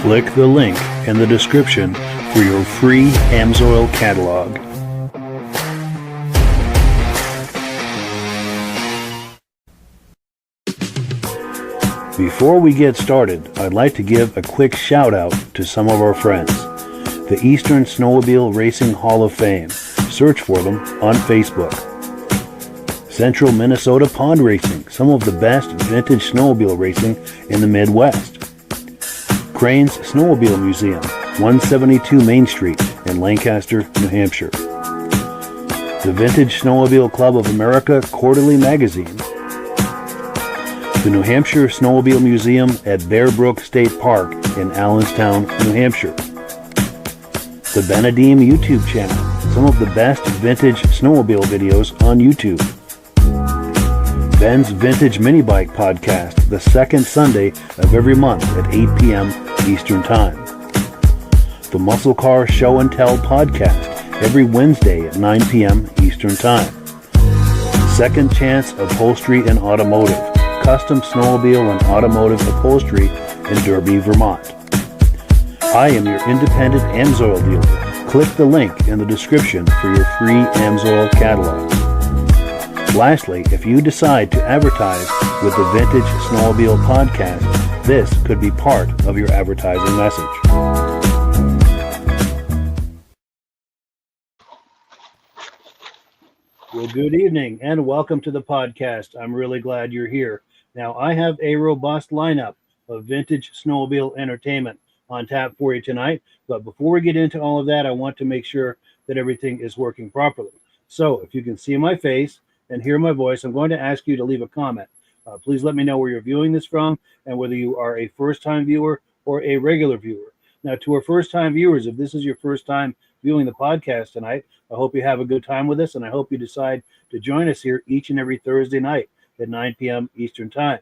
Click the link in the description for your free AMSOIL catalog. Before we get started, I'd like to give a quick shout out to some of our friends. The Eastern Snowmobile Racing Hall of Fame. Search for them on Facebook. Central Minnesota Pond Racing, some of the best vintage snowmobile racing in the Midwest. Crane's Snowmobile Museum, 172 Main Street in Lancaster, New Hampshire. The Vintage Snowmobile Club of America Quarterly Magazine. The New Hampshire Snowmobile Museum at Bear Brook State Park in Allenstown, New Hampshire. The Benedim YouTube channel, some of the best vintage snowmobile videos on YouTube. Ben's Vintage Mini Bike Podcast, the second Sunday of every month at 8 p.m. Eastern Time. The Muscle Car Show and Tell Podcast, every Wednesday at 9 p.m. Eastern Time. Second Chance Upholstery and Automotive, custom snowmobile and automotive upholstery in Derby, Vermont. I am your independent AMSOIL dealer. Click the link in the description for your free AMSOIL catalog. Lastly, if you decide to advertise with the Vintage Snowmobile Podcast, this could be part of your advertising message. Well, good evening and welcome to the podcast. I'm really glad you're here. Now, I have a robust lineup of vintage snowmobile entertainment on tap for you tonight. But before we get into all of that, I want to make sure that everything is working properly. So if you can see my face and hear my voice, I'm going to ask you to leave a comment. Please let me know where you're viewing this from and whether you are a first-time viewer or a regular viewer. Now, to our first-time viewers, if this is your first time viewing the podcast tonight, I hope you have a good time with us, and I hope you decide to join us here each and every Thursday night at 9 p.m. Eastern Time.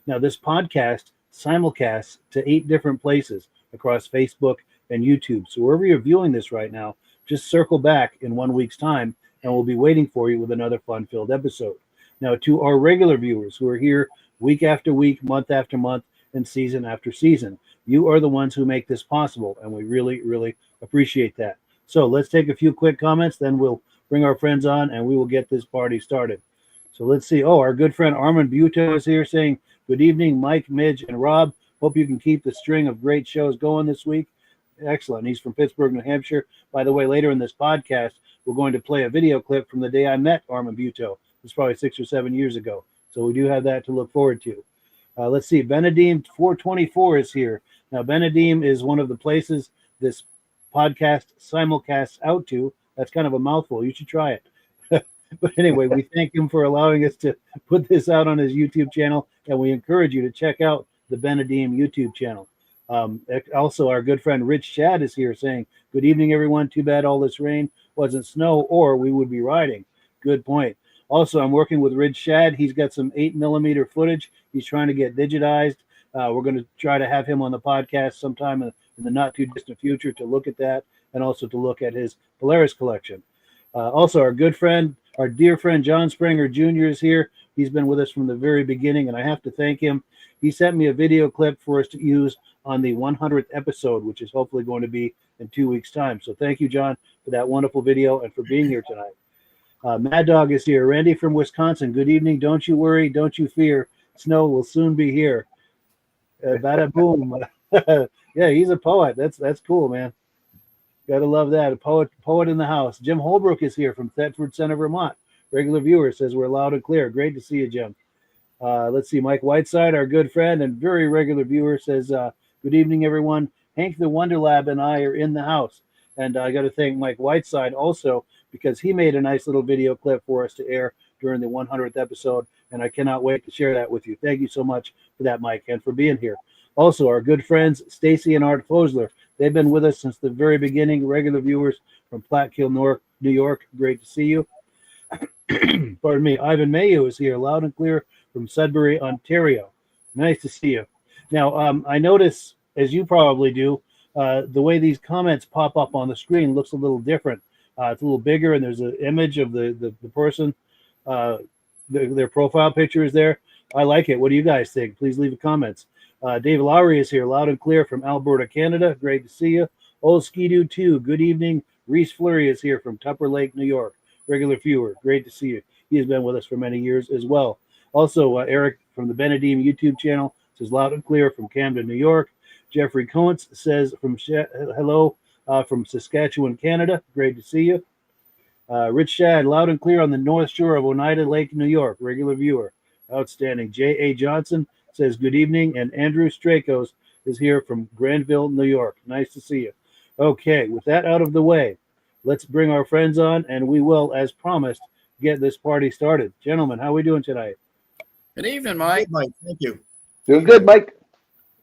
Now, this podcast simulcasts to 8 different places across Facebook and YouTube. So wherever you're viewing this right now, just circle back in 1 week's time, and we'll be waiting for you with another fun-filled episode. Now, to our regular viewers who are here week after week, month after month, and season after season, you are the ones who make this possible, and we really, really appreciate that. So let's take a few quick comments, then we'll bring our friends on, and we will get this party started. So let's see. Oh, our good friend Armand Buto is here saying, good evening, Mike, Midge, and Rob. Hope you can keep the string of great shows going this week. Excellent. He's from Pittsburgh, New Hampshire. By the way, later in this podcast, we're going to play a video clip from the day I met Armand Buto. It was probably 6 or 7 years ago. So we do have that to look forward to. Let's see. Benedim 424 is here. Now, Benedim is one of the places this podcast simulcasts out to. That's kind of a mouthful. You should try it. But anyway, we thank him for allowing us to put this out on his YouTube channel, and we encourage you to check out the Benedim YouTube channel. Also, our good friend Rich Shad is here saying, good evening, everyone. Too bad all this rain wasn't snow, or we would be riding. Good point. Also, I'm working with Rich Shad. He's got some 8mm footage he's trying to get digitized. We're going to try to have him on the podcast sometime in the not-too-distant future to look at that, and also to look at his Polaris collection. Also, our good friend, our dear friend John Springer Jr. is here. He's been with us from the very beginning, and I have to thank him. He sent me a video clip for us to use on the 100th episode, which is hopefully going to be in 2 weeks' time. So thank you, John, for that wonderful video and for being here tonight. Mad Dog is here. Randy from Wisconsin. Good evening. Don't you worry. Don't you fear. Snow will soon be here. Bada boom. Yeah, he's a poet. That's cool, man. Gotta love that. A poet in the house. Jim Holbrook is here from Thetford Center, Vermont. Regular viewer says we're loud and clear. Great to see you, Jim. Let's see. Mike Whiteside, our good friend and very regular viewer, says, good evening, everyone. Hank the Wonder Lab and I are in the house. And I got to thank Mike Whiteside also because he made a nice little video clip for us to air during the 100th episode. And I cannot wait to share that with you. Thank you so much for that, Mike, and for being here. Also, our good friends, Stacy and Art Fosler. They've been with us since the very beginning, regular viewers from Platteville, New York. Great to see you. Pardon me. Ivan Mayu is here, loud and clear from Sudbury, Ontario. Nice to see you. Now, I notice, as you probably do, the way these comments pop up on the screen looks a little different. It's a little bigger, and there's an image of the person. Their profile picture is there. I like it. What do you guys think? Please leave the comments. Dave Lowry is here, loud and clear from Alberta, Canada. Great to see you. Old Skidoo 2, good evening. Reese Fleury is here from Tupper Lake, New York. Regular viewer, great to see you. He has been with us for many years as well. Also, Eric from the Benedim YouTube channel says loud and clear from Camden, New York. Jeffrey Coates says hello from Saskatchewan, Canada. Great to see you. Rich Shad, loud and clear on the north shore of Oneida Lake, New York. Regular viewer. Outstanding. J.A. Johnson says good evening. And Andrew Strakos is here from Granville, New York. Nice to see you. Okay, with that out of the way, let's bring our friends on, and we will, as promised, get this party started. Gentlemen, how are we doing tonight? Good evening, Mike. Good, Mike. Thank you. Doing good, Mike.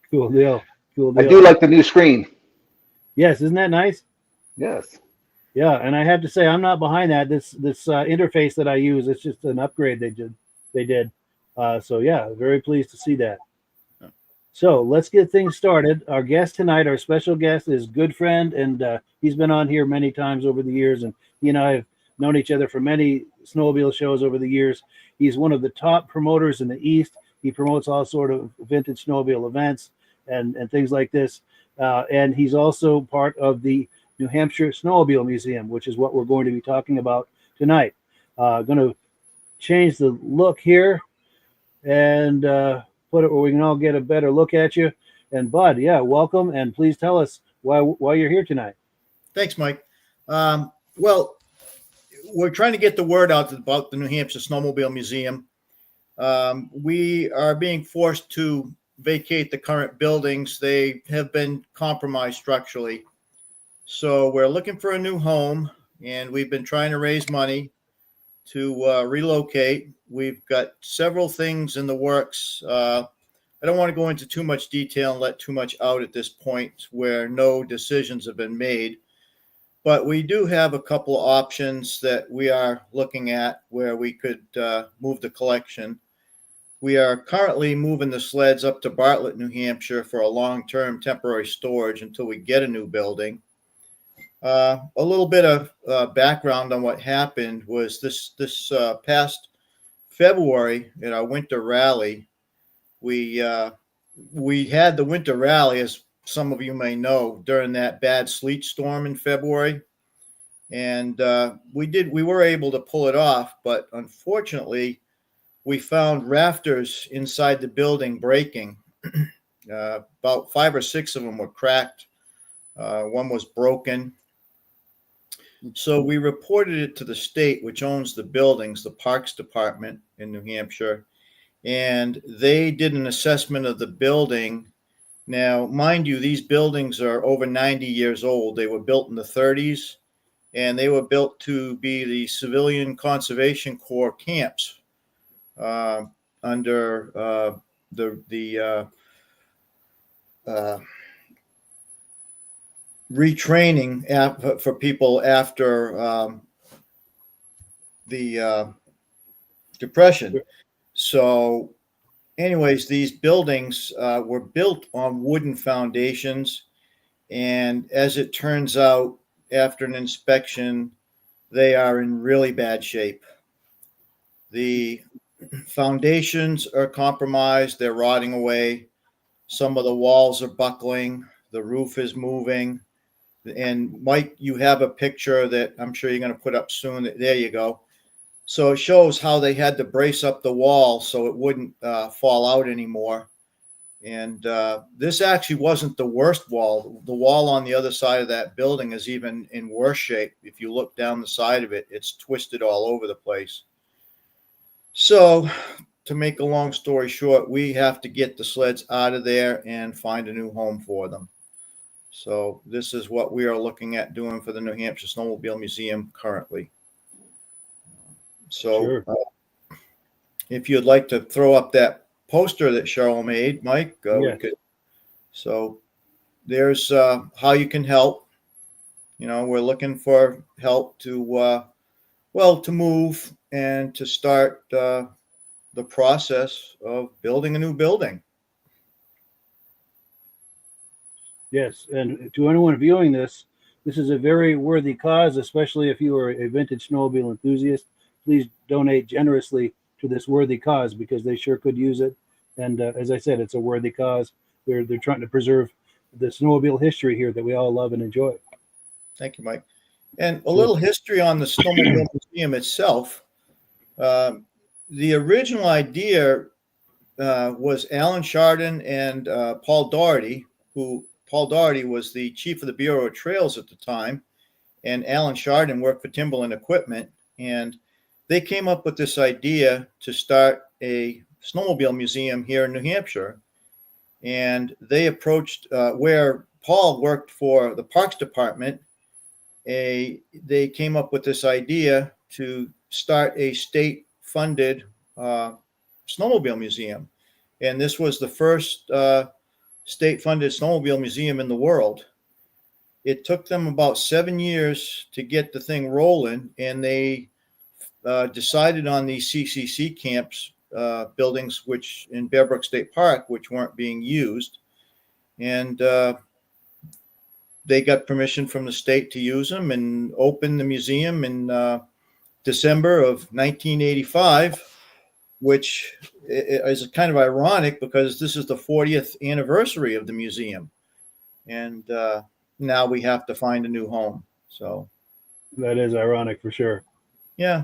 Cool deal. Cool deal. I do like the new screen. Yes, isn't that nice? Yes. Yeah, and I have to say I'm not behind that. This interface that I use, it's just an upgrade they did. So yeah, very pleased to see that. So let's get things started. Our guest tonight, our special guest, is good friend, and he's been on here many times over the years, and he and I have known each other for many snowmobile shows over the years. He's one of the top promoters in the East. He promotes all sort of vintage snowmobile events and things like this. And he's also part of the New Hampshire Snowmobile Museum, which is what we're going to be talking about tonight. Going to change the look here and put it where we can all get a better look at you. And Bud, yeah, welcome, and please tell us why you're here tonight. Thanks, Mike. Well, we're trying to get the word out about the New Hampshire Snowmobile Museum. We are being forced to vacate the current buildings. They have been compromised structurally. So we're looking for a new home, and we've been trying to raise money to relocate. We've got several things in the works. I don't want to go into too much detail and let too much out at this point where no decisions have been made. But we do have a couple of options that we are looking at where we could move the collection. We are currently moving the sleds up to Bartlett, New Hampshire for a long-term temporary storage until we get a new building. A little bit of background on what happened was this past February at our winter rally, we had the winter rally, as some of you may know, during that bad sleet storm in February. And we were able to pull it off, but unfortunately, we found rafters inside the building breaking. About 5 or 6 of them were cracked. One was broken. So we reported it to the state, which owns the buildings, the Parks Department in New Hampshire, and they did an assessment of the building. Now, mind you, these buildings are over 90 years old. They were built in the 30s, and they were built to be the Civilian Conservation Corps camps under the retraining for people after the Depression. So anyways, these buildings were built on wooden foundations. And as it turns out, after an inspection, they are in really bad shape. The foundations are compromised. They're rotting away. Some of the walls are buckling. The roof is moving. And Mike, you have a picture that I'm sure you're going to put up soon. There you go. So it shows how they had to brace up the wall so it wouldn't fall out anymore. And this actually wasn't the worst wall. The wall on the other side of that building is even in worse shape. If you look down the side of it, it's twisted all over the place. So to make a long story short, we have to get the sleds out of there and find a new home for them. So this is what we are looking at doing for the New Hampshire Snowmobile Museum currently. So Sure. If you'd like to throw up that poster that Cheryl made, Mike, Yes. we could. So there's how you can help. You know, we're looking for help to, to move and to start the process of building a new building. Yes, and to anyone viewing this is a very worthy cause, especially if you are a vintage snowmobile enthusiast. Please donate generously to this worthy cause because they sure could use it. And as I said, it's a worthy cause. they're trying to preserve the snowmobile history here that we all love and enjoy. Thank you, Mike. And a little history on the Snowmobile Museum itself. The original idea was Alan Chardon and Paul Doherty, Paul Doherty was the chief of the Bureau of Trails at the time, and Alan Chardon worked for Timberland Equipment, and they came up with this idea to start a snowmobile museum here in New Hampshire. And they approached where Paul worked for the Parks Department. They came up with this idea to start a state-funded snowmobile museum. And this was the first state-funded snowmobile museum in the world. It took them about 7 years to get the thing rolling, and they decided on these CCC camps buildings, which in Bear Brook State Park, which weren't being used. And they got permission from the state to use them and opened the museum in December of 1985, which is kind of ironic because this is the 40th anniversary of the museum. And now we have to find a new home. So that is ironic for sure. Yeah.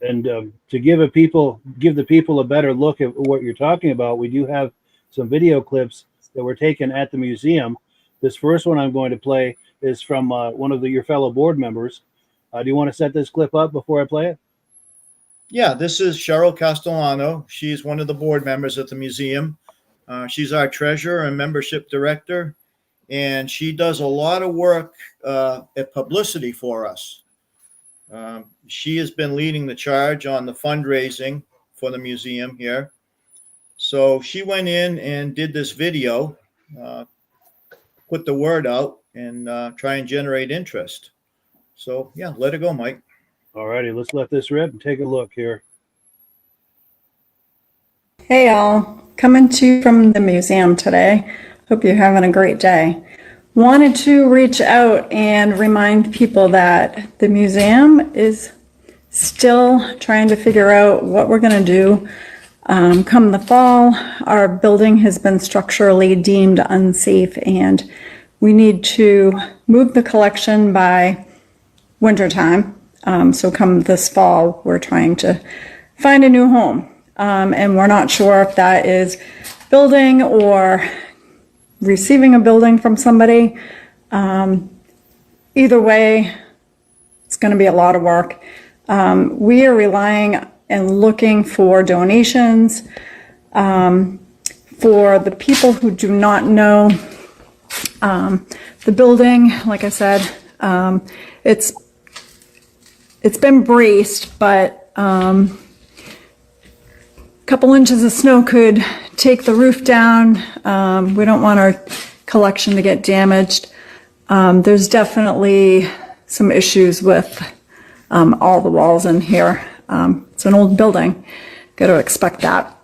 And to give the people a better look at what you're talking about, we do have some video clips that were taken at the museum. This first one I'm going to play is from one of your fellow board members. Do you want to set this clip up before I play it? Yeah, this is Cheryl Castellano. She's one of the board members at the museum. She's our treasurer and membership director, and she does a lot of work at publicity for us. She has been leading the charge on the fundraising for the museum here. So she went in and did this video, put the word out, and try and generate interest. So, yeah, let it go, Mike. All righty, let's let this rip and take a look here. Hey, all. Coming to you from the museum today. Hope you're having a great day. Wanted to reach out and remind people that the museum is still trying to figure out what we're going to do. Come the fall, our building has been structurally deemed unsafe, and we need to move the collection by wintertime. So come this fall, we're trying to find a new home. And we're not sure if that is building or receiving a building from somebody. Either way, it's going to be a lot of work. We are relying and looking for donations. For the people who do not know, the building, like I said, it's been braced, but a couple inches of snow could take the roof down. We don't want our collection to get damaged. There's definitely some issues with all the walls in here. It's an old building. Got to expect that.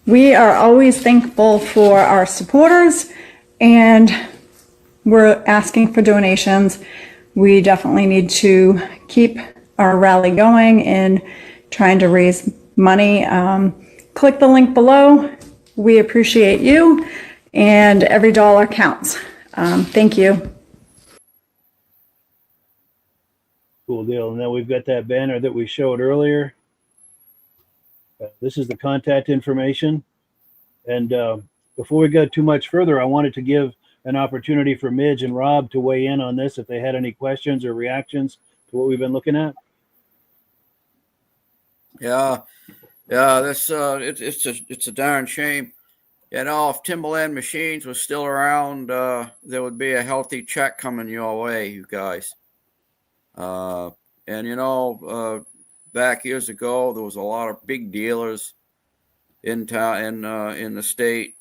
We are always thankful for our supporters, and we're asking for donations. We definitely need to keep our rally going and trying to raise money. Click the link below. We appreciate you, and every dollar counts. Thank you. Cool deal. And then we've got that banner that we showed earlier. This is the contact information. And before we go too much further, I wanted to give an opportunity for Midge and Rob to weigh in on this if they had any questions or reactions to what we've been looking at. Yeah, that's it's a darn shame. You know, if Timberland Machines was still around, there would be a healthy check coming your way, you guys. And you know, back years ago, there was a lot of big dealers in town, in the state,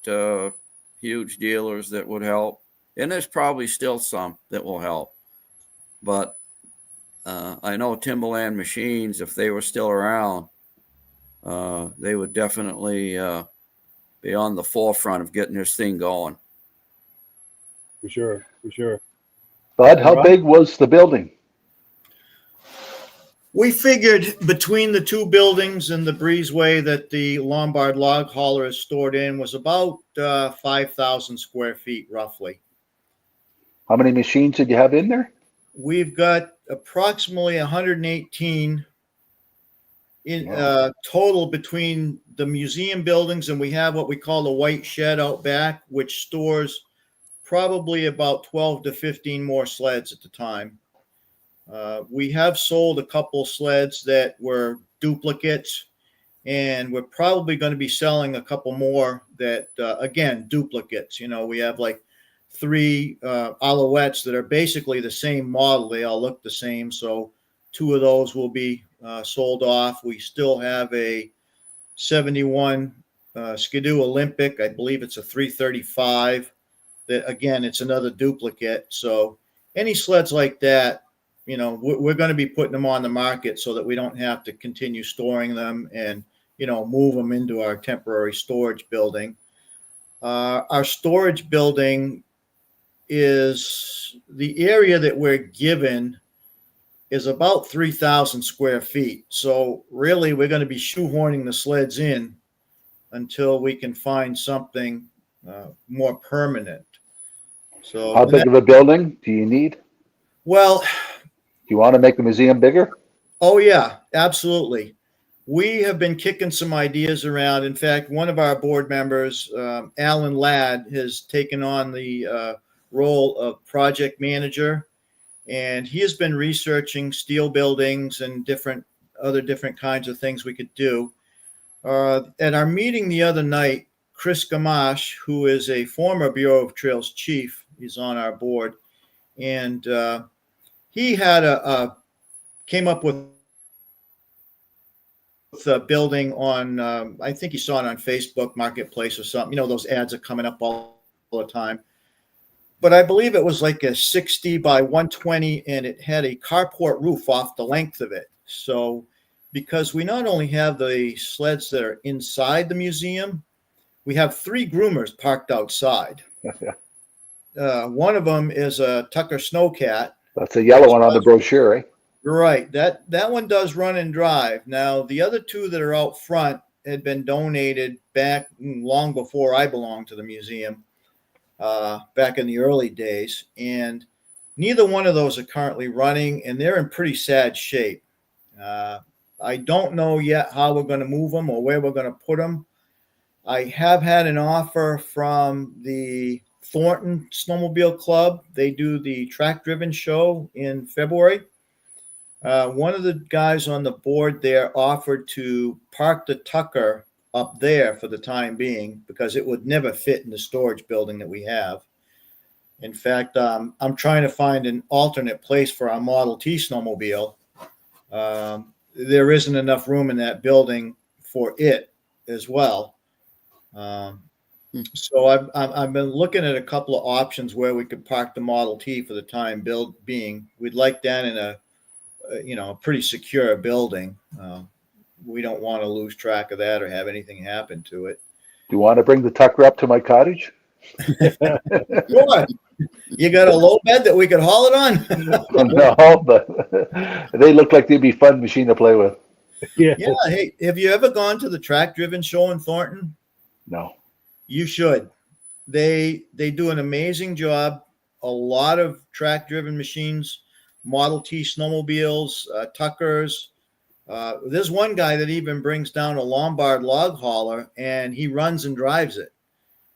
huge dealers that would help, and there's probably still some that will help. But I know Timberland Machines, if they were still around, they would definitely be on the forefront of getting this thing going. For sure, for sure. Bud, how big was the building? We figured between the two buildings and the breezeway that the Lombard log hauler is stored in was about 5,000 square feet, roughly. How many machines did you have in there? We've got approximately 118 in Wow. total between the museum buildings, and we have what we call the white shed out back, which stores probably about 12 to 15 more sleds at the time. We have sold a couple sleds that were duplicates, and we're probably going to be selling a couple more that, again, duplicates. You know, we have like 3 Alouettes that are basically the same model. They all look the same. So 2 of those will be sold off. We still have a 71 Skidoo Olympic. I believe it's a 335. That, again, it's another duplicate. So any sleds like that, you know, we're going to be putting them on the market so that we don't have to continue storing them and, you know, move them into our temporary storage building. Our storage building is the area that we're given is about 3,000 square feet. So really, we're going to be shoehorning the sleds in until we can find something more permanent. So How big of a building do you need? well, Do you want to make the museum bigger? oh, yeah, absolutely. We have been kicking some ideas around. In fact, one of our board members, Alan Ladd, has taken on the role of project manager, and he has been researching steel buildings and different kinds of things we could do. At our meeting the other night, Chris Gamache, who is a former Bureau of Trails chief, is on our board, and he had came up with a building on, I think you saw it on Facebook Marketplace or something. You know, those ads are coming up all the time. But I believe it was like a 60 by 120, and it had a carport roof off the length of it. So because we not only have the sleds that are inside the museum, we have 3 groomers parked outside. One of them is a Tucker Snowcat. That's a yellow one on the brochure, eh? Right. That one does run and drive. Now, the other 2 that are out front had been donated back long before I belonged to the museum, back in the early days. And neither one of those are currently running, and they're in pretty sad shape. I don't know yet how we're going to move them or where we're going to put them. I have had an offer from the Thornton Snowmobile Club. They do the track-driven show in February. One of the guys on the board there offered to park the Tucker up there for the time being because it would never fit in the storage building that we have. In fact, I'm trying to find an alternate place for our Model T snowmobile. There isn't enough room in that building for it as well. So I've been looking at a couple of options where we could park the Model T for the time being. We'd like that in a pretty secure building. We don't want to lose track of that or have anything happen to it. Do you want to bring the Tucker up to my cottage? Sure. You got a low bed that we could haul it on? No, but they look like they'd be fun machine to play with. Yeah. Yeah. Hey, have you ever gone to the track-driven show in Thornton? No. You should. They do an amazing job. A lot of track-driven machines, Model T snowmobiles, Tuckers. There's one guy that even brings down a Lombard log hauler, and he runs and drives it.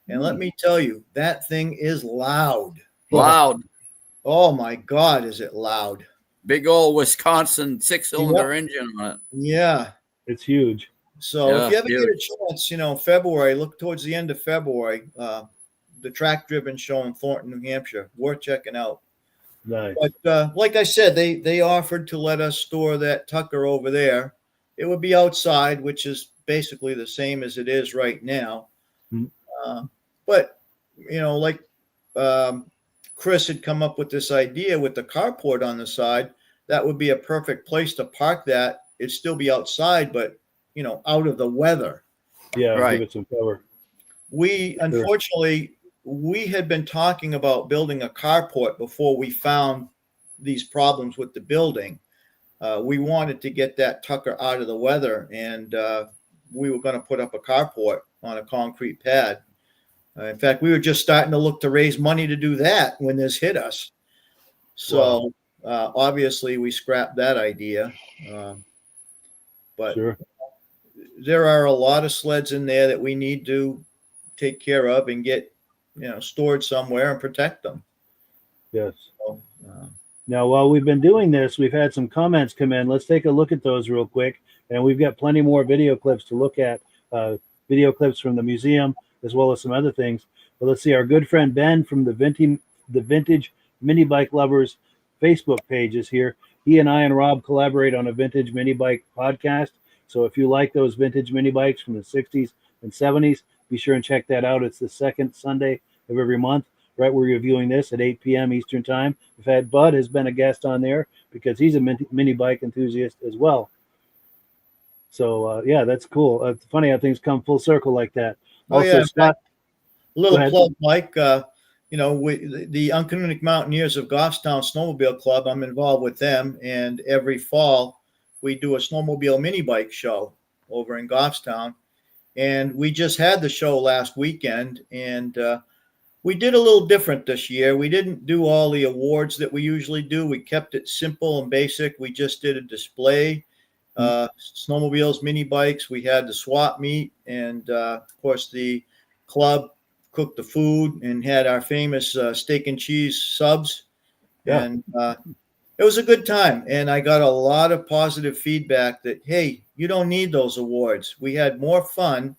And let me tell you, that thing is loud. Loud. Oh, my God, is it loud. Big old Wisconsin 6-cylinder engine on it. Yeah. It's huge. So Yeah, if you ever huge. get a chance, February, look towards the end of February, the track-driven show in Thornton, New Hampshire, worth checking out. Nice. But like I said, they offered to let us store that Tucker over there. It would be outside, which is basically the same as it is right now. Mhm. But, Chris had come up with this idea with the carport on the side. That would be a perfect place to park that. It'd still be outside, but, out of the weather. Yeah, Right. give it some cover. Unfortunately, we had been talking about building a carport before we found these problems with the building. we wanted to get that Tucker out of the weather, and we were going to put up a carport on a concrete pad. In fact, we were just starting to look to raise money to do that when this hit us. So obviously we scrapped that idea. But Sure. there are a lot of sleds in there that we need to take care of and get, stored somewhere and protect them. Yes. So, Now, while we've been doing this, we've had some comments come in. Let's take a look at those real quick. And we've got plenty more video clips to look at, video clips from the museum, as well as some other things. But let's see, our good friend Ben from the Vintage Mini Bike Lovers Facebook page is here. He and I and Rob collaborate on a vintage mini bike podcast. So if you like those vintage mini bikes from the 60s and 70s, be sure and check that out. It's the second Sunday of every month. Right, we're reviewing this at 8 p.m. Eastern Time. We've had Bud has been a guest on there because he's a mini bike enthusiast as well. So, yeah, that's cool. It's funny how things come full circle like that. Also, Scott. A little plug, Mike. The Uncanonic Mountaineers of Goffstown Snowmobile Club, I'm involved with them. And every fall, we do a snowmobile mini bike show over in Goffstown. And we just had the show last weekend. And we did a little different this year. We didn't do all the awards that we usually do. We kept it simple and basic. We just did a display, snowmobiles, mini bikes. We had the swap meet, and of course the club cooked the food and had our famous steak and cheese subs. Yeah. And it was a good time. And I got a lot of positive feedback that, hey, you don't need those awards. We had more fun.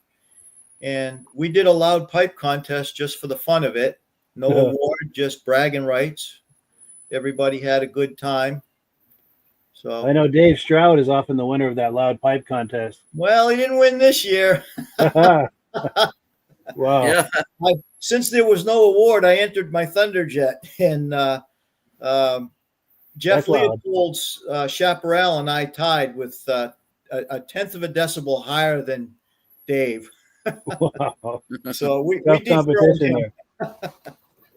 And we did a loud pipe contest just for the fun of it. No award, just bragging rights. Everybody had a good time. So I know Dave Stroud is often the winner of that loud pipe contest. Well, he didn't win this year. Wow. Yeah. Since there was no award, I entered my Thunderjet. And Jeff Leopold's Chaparral and I tied with a tenth of a decibel higher than Dave. Wow. So we competition there.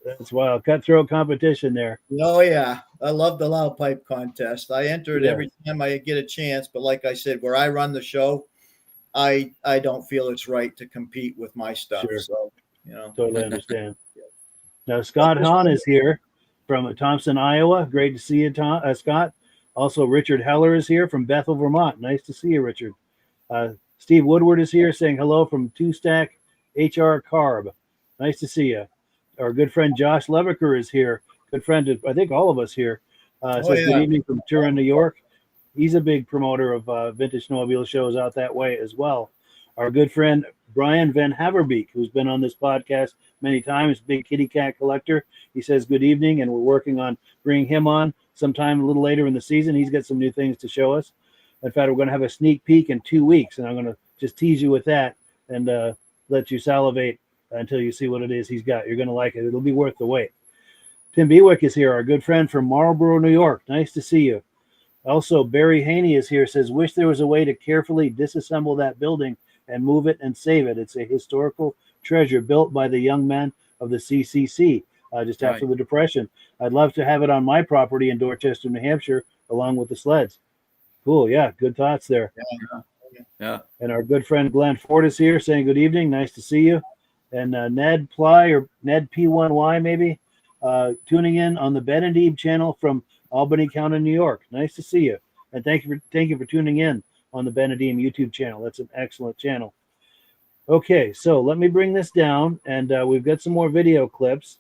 That's wild. Cutthroat competition there. Oh yeah, I love the loud pipe contest. I enter it every time I get a chance. But like I said, where I run the show, I don't feel it's right to compete with my stuff. Sure. So Totally understand. Now Scott Hahn is here from Thompson, Iowa. Great to see you, Scott. Also, Richard Heller is here from Bethel, Vermont. Nice to see you, Richard. Steve Woodward is here saying hello from Two Stack HR Carb. Nice to see you. Our good friend Josh Levicker is here. Good friend of, I think, all of us here. Says good evening from Turin, New York. He's a big promoter of vintage snowmobile shows out that way as well. Our good friend Brian Van Haverbeek, who's been on this podcast many times, big kitty cat collector. He says good evening, and we're working on bringing him on sometime a little later in the season. He's got some new things to show us. In fact, we're going to have a sneak peek in 2 weeks, and I'm going to just tease you with that and let you salivate until you see what it is he's got. You're going to like it. It'll be worth the wait. Tim Bewick is here, our good friend from Marlboro, New York. Nice to see you. Also, Barry Haney is here, says, wish there was a way to carefully disassemble that building and move it and save it. It's a historical treasure built by the young men of the CCC just after the Depression. I'd love to have it on my property in Dorchester, New Hampshire, along with the sleds. Cool. Yeah. Good thoughts there. Yeah. And our good friend Glenn Ford is here saying good evening. Nice to see you. And Ned Ply or Ned P1Y maybe tuning in on the Ben and Eve channel from Albany County, New York. Nice to see you. And thank you for tuning in on the Ben and Eve YouTube channel. That's an excellent channel. Okay. So let me bring this down, and we've got some more video clips.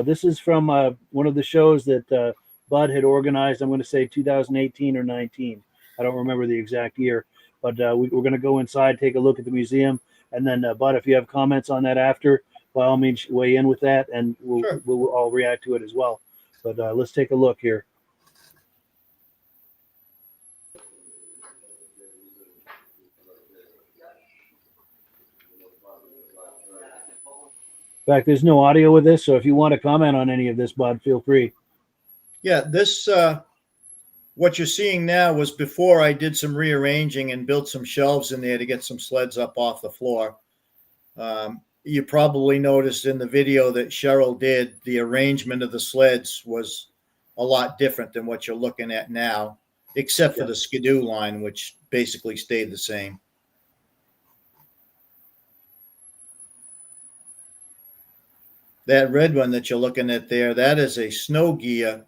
This is from one of the shows that Bud had organized. I'm going to say 2018 or 19. I don't remember the exact year, but we're going to go inside, take a look at the museum, and then Bud, if you have comments on that after, by all means, weigh in with that, and we'll all react to it as well. But let's take a look here. In fact, there's no audio with this, so if you want to comment on any of this, Bud, feel free. Yeah, this what you're seeing now was before I did some rearranging and built some shelves in there to get some sleds up off the floor. You probably noticed in the video that Cheryl did, the arrangement of the sleds was a lot different than what you're looking at now. except for Yeah. the Skidoo line, which basically stayed the same. That red one that you're looking at there, that is a snow gear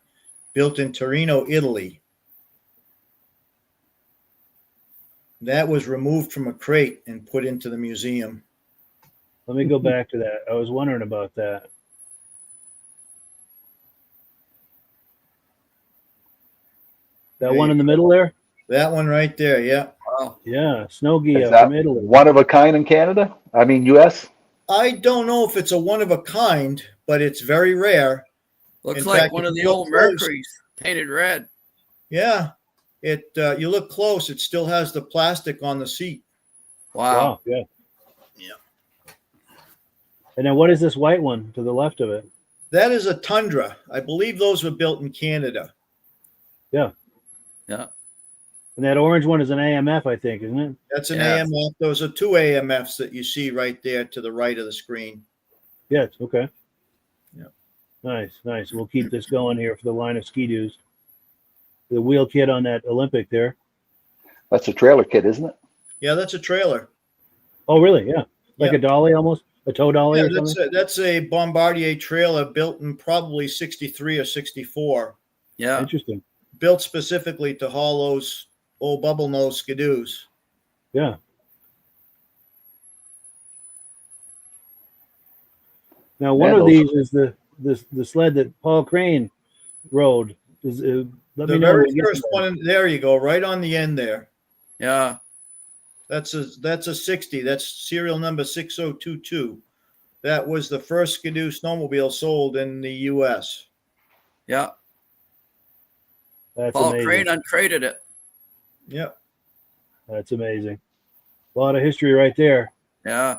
built in Torino, Italy. That was removed from a crate and put into the museum. Let me go back to that. I was wondering about that. That There one you in the go. middle there? That one right there, yeah. Wow. Yeah, Snow Is Gia that from Italy. one of a kind in Canada? I mean, U.S.? I don't know if it's a one of a kind, but it's very rare. Looks In like fact, one if of you the look old close- Mercuries painted red. Yeah. It you look close, it still has the plastic on the seat. Wow. Yeah. Yeah. And then what is this white one to the left of it? That is a Tundra. I believe those were built in Canada. Yeah. And that orange one is an AMF, I think, isn't it? That's an Yeah. AMF. Those are two AMFs that you see right there to the right of the screen. Yes. Okay. Yeah. Nice. We'll keep this going here for the line of ski-doos. The wheel kit on that Olympic there. That's a trailer kit, isn't it? Yeah, that's a trailer. Oh, really? Yeah. Like Yeah. a dolly almost? A tow dolly Yeah, or something? that's a Bombardier trailer built in probably 63 or 64. Yeah. Interesting. Built specifically to haul those old bubble nose skidoos. Yeah. Now, one Man, of those- these is the sled that Paul Crane rode. Let The me know. very when we get first to that. one, there you go, right on the end there. Yeah. That's a 60. That's serial number 6022. That was the first Skidoo snowmobile sold in the U.S. Yeah. That's Paul amazing. Crane uncrated it. Yep. That's amazing. A lot of history right there. Yeah.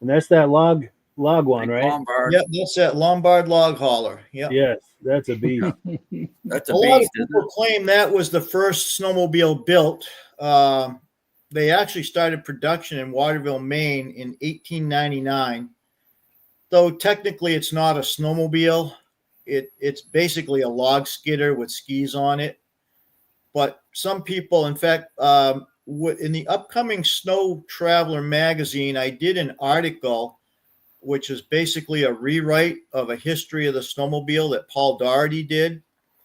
And that's that log one, Big right? Lombard. Yep, that's that Lombard log hauler. Yep. Yes, that's a beast. That's A a lot of beast, isn't people it? claim that was the first snowmobile built. They actually started production in Waterville, Maine in 1899. Though technically it's not a snowmobile. It's basically a log skidder with skis on it. But some people, in fact, in the upcoming Snow Traveler magazine, I did an article which is basically a rewrite of a history of the snowmobile that Paul Doherty did.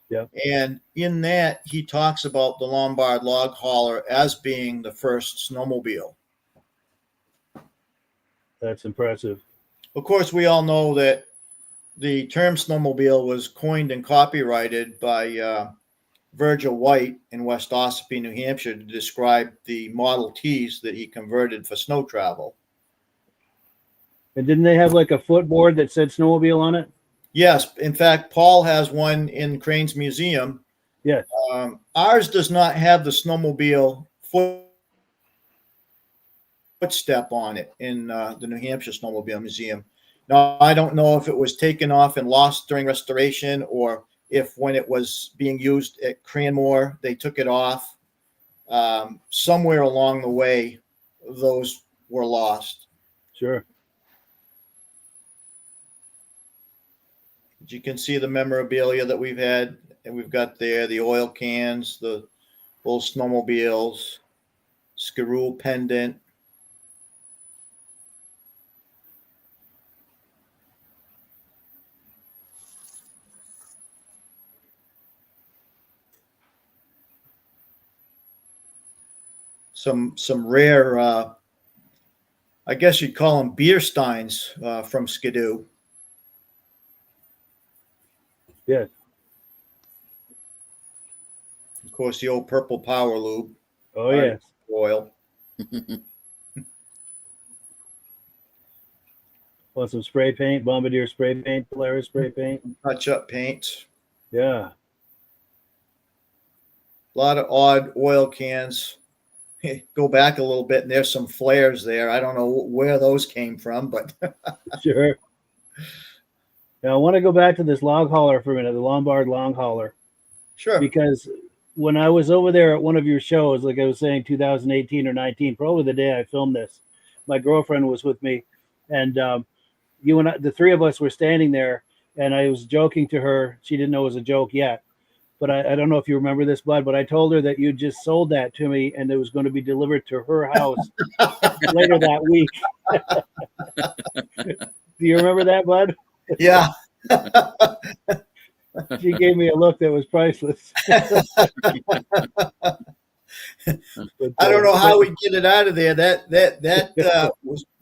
Yeah. And in that, he talks about the Lombard log hauler as being the first snowmobile. That's impressive. Of course, we all know that the term snowmobile was coined and copyrighted by Virgil White in West Ossipee, New Hampshire, to describe the Model Ts that he converted for snow travel. And didn't they have like a footboard that said snowmobile on it? Yes, in fact, Paul has one in Crane's museum. Yes. Ours does not have the snowmobile footstep on it in the New Hampshire Snowmobile Museum. Now, I don't know if it was taken off and lost during restoration, or if when it was being used at Cranmore, they took it off. Somewhere along the way, those were lost. Sure. You can see the memorabilia that we've had, and we've got there the oil cans, the old snowmobiles, Skiroo pendant. Some rare, I guess you'd call them beer steins from Skidoo. Yes. Of course, the old purple power lube Oh, yes. oil. Want some spray paint, Bombardier spray paint, Polaris spray paint. Touch up paints. Yeah. A lot of odd oil cans. Go back a little bit, and there's some flares there. I don't know where those came from, but Sure. Now, I want to go back to this log hauler for a minute, the Lombard long hauler, sure. because when I was over there at one of your shows, like I was saying, 2018 or 19, probably the day I filmed this, my girlfriend was with me, and you and I, the three of us were standing there, and I was joking to her. She didn't know it was a joke yet, but I don't know if you remember this, Bud, but I told her that you just sold that to me, and it was going to be delivered to her house later that week. Do you remember that, Bud? Yeah. She gave me a look that was priceless. But, I don't know how we get it out of there. That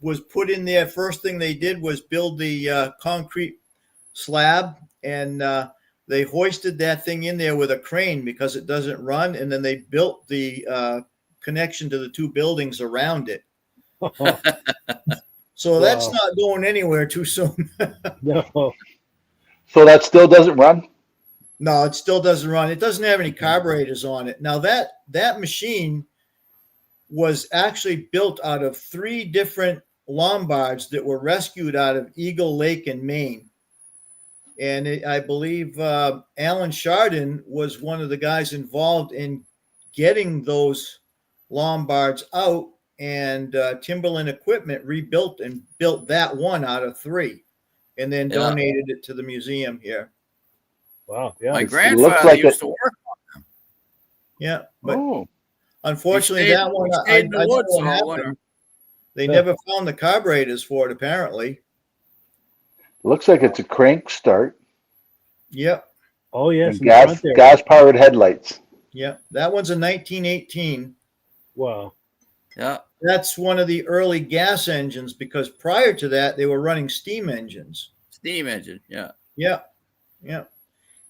was put in there. First thing they did was build the concrete slab, and they hoisted that thing in there with a crane because it doesn't run, and then they built the connection to the two buildings around it. So that's not going anywhere too soon. No. So that still doesn't run? No, it still doesn't run. It doesn't have any carburetors on it. Now that machine was actually built out of 3 different Lombards that were rescued out of Eagle Lake in Maine. And I believe Alan Chardon was one of the guys involved in getting those Lombards out, and Timberland Equipment rebuilt and built that one out of 3 and then donated it to the museum here. Wow. Yeah. My grandfather used to work on them. Yeah. But Oh, unfortunately, that one, I in the don't know woods what all happened. winter. They never found the carburetors for it, apparently. looks like it's a crank start Yep. Oh, yes. and in the front there. gas-powered headlights. Yep. That one's a 1918. Wow. Yeah. That's one of the early gas engines, because prior to that, they were running steam engines. Steam engine. Yeah. Yeah. Yeah.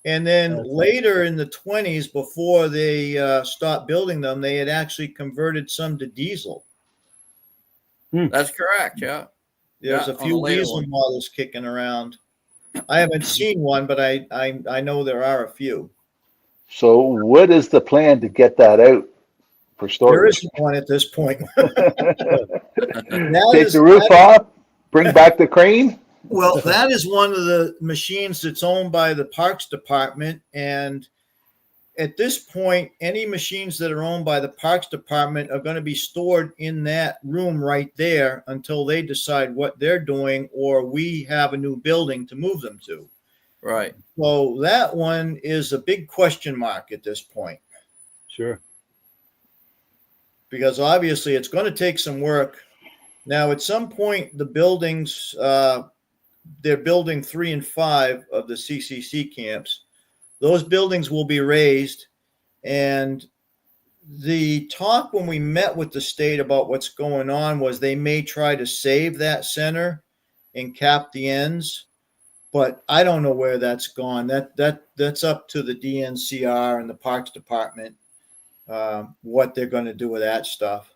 And then later in the 20s, before they stopped building them, they had actually converted some to diesel. That's correct. Yeah. There's Yeah, a on few the later diesel one. models kicking around. I haven't seen one, but I know there are a few. So what is the plan to get that out for There storage? isn't one at this point. Take the roof off, bring back the crane? Well, that is one of the machines that's owned by the Parks Department. And at this point, any machines that are owned by the Parks Department are going to be stored in that room right there until they decide what they're doing, or we have a new building to move them to. Right. So that one is a big question mark at this point, Sure. because obviously it's going to take some work. Now, at some point, the buildings, they're building 3 and 5 of the CCC camps. Those buildings will be raised. And the talk when we met with the state about what's going on was they may try to save that center and cap the ends, but I don't know where that's gone. That's up to the DNCR and the Parks Department, what they're going to do with that stuff.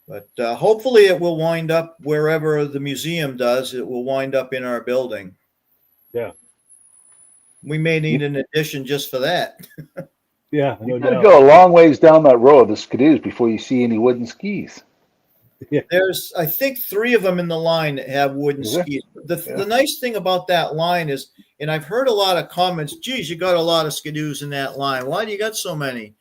But hopefully it will wind up wherever the museum does. It will wind up in our building. Yeah. We may need an addition just for that. Yeah. No You gotta doubt. go a long ways down that road, the skidoos, before you see any wooden skis. There's, I think, 3 of them in the line that have wooden Is there? skis. The nice thing about that line is, and I've heard a lot of comments, geez, you got a lot of skidoos in that line. Why do you got so many?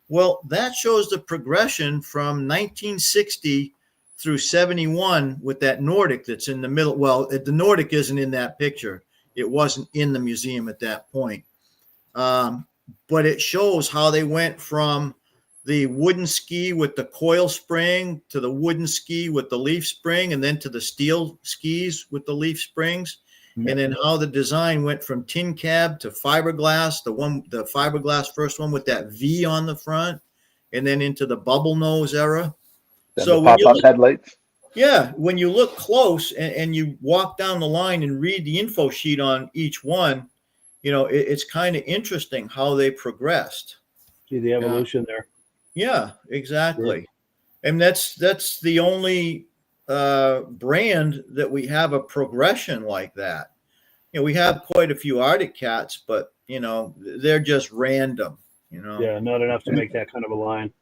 Well, that shows the progression from 1960 through 71 with that Nordic that's in the middle. Well, the Nordic isn't in that picture. It wasn't in the museum at that point. But it shows how they went from the wooden ski with the coil spring to the wooden ski with the leaf spring, and then to the steel skis with the leaf springs. And then how the design went from tin cab to fiberglass, the fiberglass first one with that V on the front, and then into the bubble nose era. Then So the when you pop-up look, headlights. yeah, when you look close and you walk down the line and read the info sheet on each one, you know, it's kind of interesting how they progressed. See the evolution there. Yeah, exactly. And that's the only brand that we have a progression like that. You know, we have quite a few Arctic Cats, but you know, they're just random, you know. Yeah. Not enough to make that kind of a line.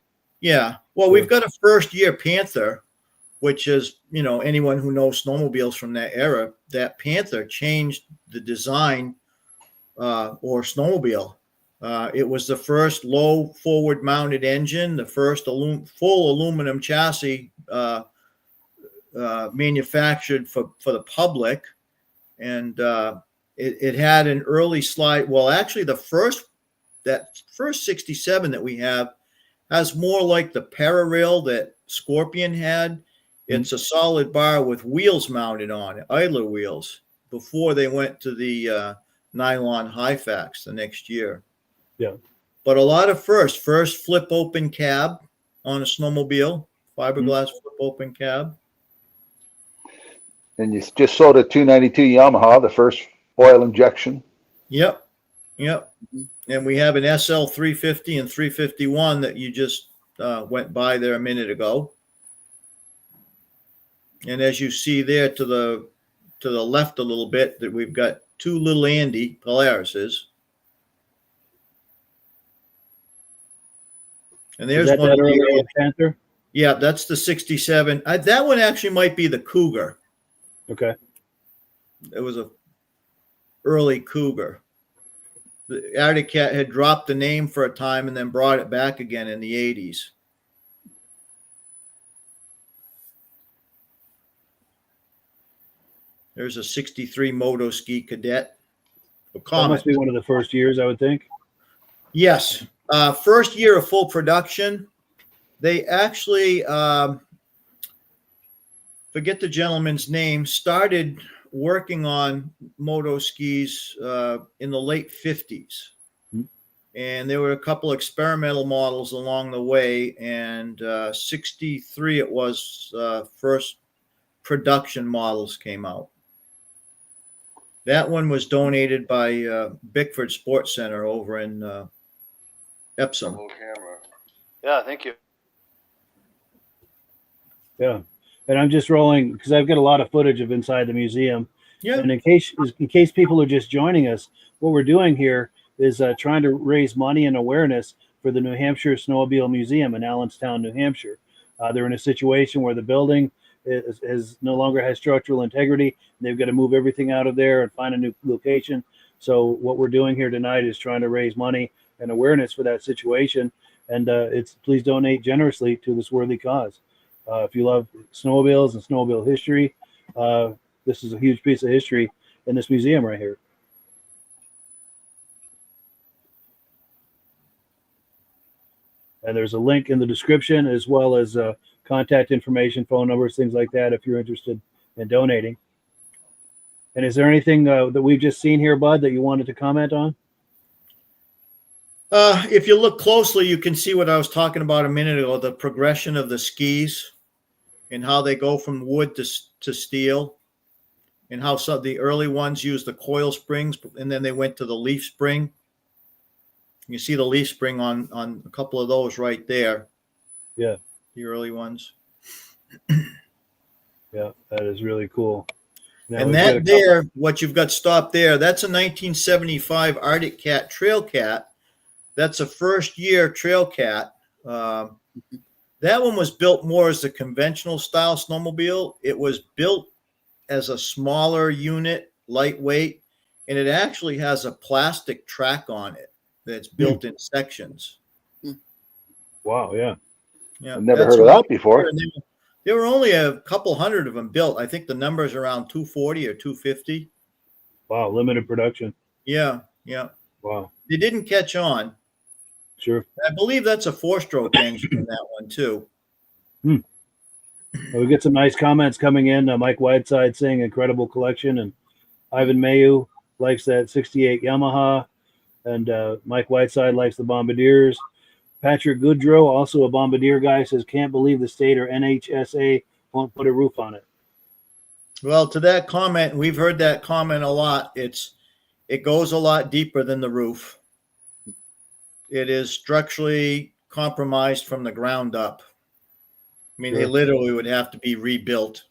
Yeah. Well, we've got a first year Panther, which is, you know, anyone who knows snowmobiles from that era, that Panther changed the design or snowmobile. It was the first low forward mounted engine, the first full aluminum chassis manufactured for the public. And it had an early slide. Well, actually, that first 67 that we have has more like the Pararail that Scorpion had. It's a solid bar with wheels mounted on it, idler wheels, before they went to the nylon Hyfax the next year. Yeah. But a lot of first flip open cab on a snowmobile, fiberglass flip open cab. And you just saw the 292 Yamaha, the first oil injection. Yep. And we have an SL 350 and 351 that you just went by there a minute ago. And as you see there to the left a little bit, that we've got two little Andy Polarises. And there's Is that one. that early Panther? Yeah, that's the 67. That one actually might be the Cougar. Okay. It was a early Cougar. The Arctic Cat had dropped the name for a time and then brought it back again in the 80s. There's a 63 Moto Ski Cadet. That must be one of the first years, I would think. Yes. First year of full production. They actually, forget the gentleman's name, started working on moto skis in the late 50s. And there were a couple experimental models along the way. And 63, it was first production models came out. That one was donated by Bickford Sports Center over in Epsom. Yeah, thank you. Yeah. And I'm just rolling because I've got a lot of footage of inside the museum. Yeah. And in case people are just joining us, what we're doing here is trying to raise money and awareness for the New Hampshire Snowmobile Museum in Allenstown, New Hampshire. They're in a situation where the building is no longer has structural integrity. They've got to move everything out of there and find a new location. So what we're doing here tonight is trying to raise money and awareness for that situation. And please donate generously to this worthy cause. If you love snowmobiles and snowmobile history, this is a huge piece of history in this museum right here. And there's a link in the description as well as contact information, phone numbers, things like that if you're interested in donating. And is there anything that we've just seen here, Bud, that you wanted to comment on? If you look closely, you can see what I was talking about a minute ago, the progression of the skis and how they go from wood to steel, and how some of the early ones used the coil springs and then they went to the leaf spring. You see the leaf spring on a couple of those right there. Yeah. The early ones. Yeah, that is really cool. Now, and that there, what you've got stopped there, that's a 1975 Arctic Cat Trail Cat. That's a first year Trail Cat. That one was built more as a conventional style snowmobile. It was built as a smaller unit, lightweight, and it actually has a plastic track on it that's built in sections. Wow, yeah. Yeah, I've never heard of that before. There were only a couple hundred of them built. I think the number is around 240 or 250. Wow, limited production. Yeah. Wow. They didn't catch on. Sure. I believe that's a 4-stroke engine in that one too. Well, we get some nice comments coming in. Mike Whiteside saying incredible collection, and Ivan Mayu likes that 68 Yamaha, and Mike Whiteside likes the Bombardiers. Patrick Goodrow, also a Bombardier guy, says can't believe the state or NHSA won't put a roof on it. Well, to that comment, we've heard that comment a lot. It goes a lot deeper than the roof. It is structurally compromised from the ground up. I mean, They literally would have to be rebuilt.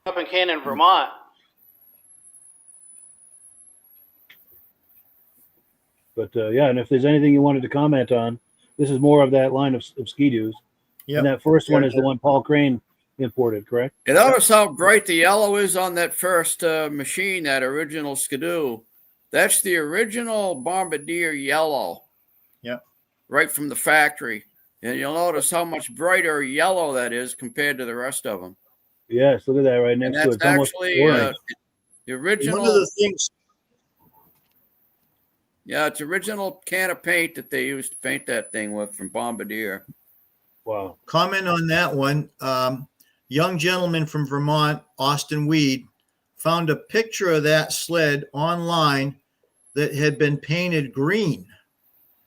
Up in Cannon, Vermont. But yeah, and if there's anything you wanted to comment on, this is more of that line of ski-doos. Yep. And that first one is the one Paul Crane imported, correct? Notice how bright the yellow is on that first machine, that original Skidoo. That's the original Bombardier yellow. Yep. Right from the factory. And you'll notice how much brighter yellow that is compared to the rest of them. Yes, look at that right next to it. It's almost Actually orange. the original. One of the things. Yeah, it's original can of paint that they used to paint that thing with from Bombardier. Wow. Comment on that one. Young gentleman from Vermont, Austin Weed, found a picture of that sled online that had been painted green.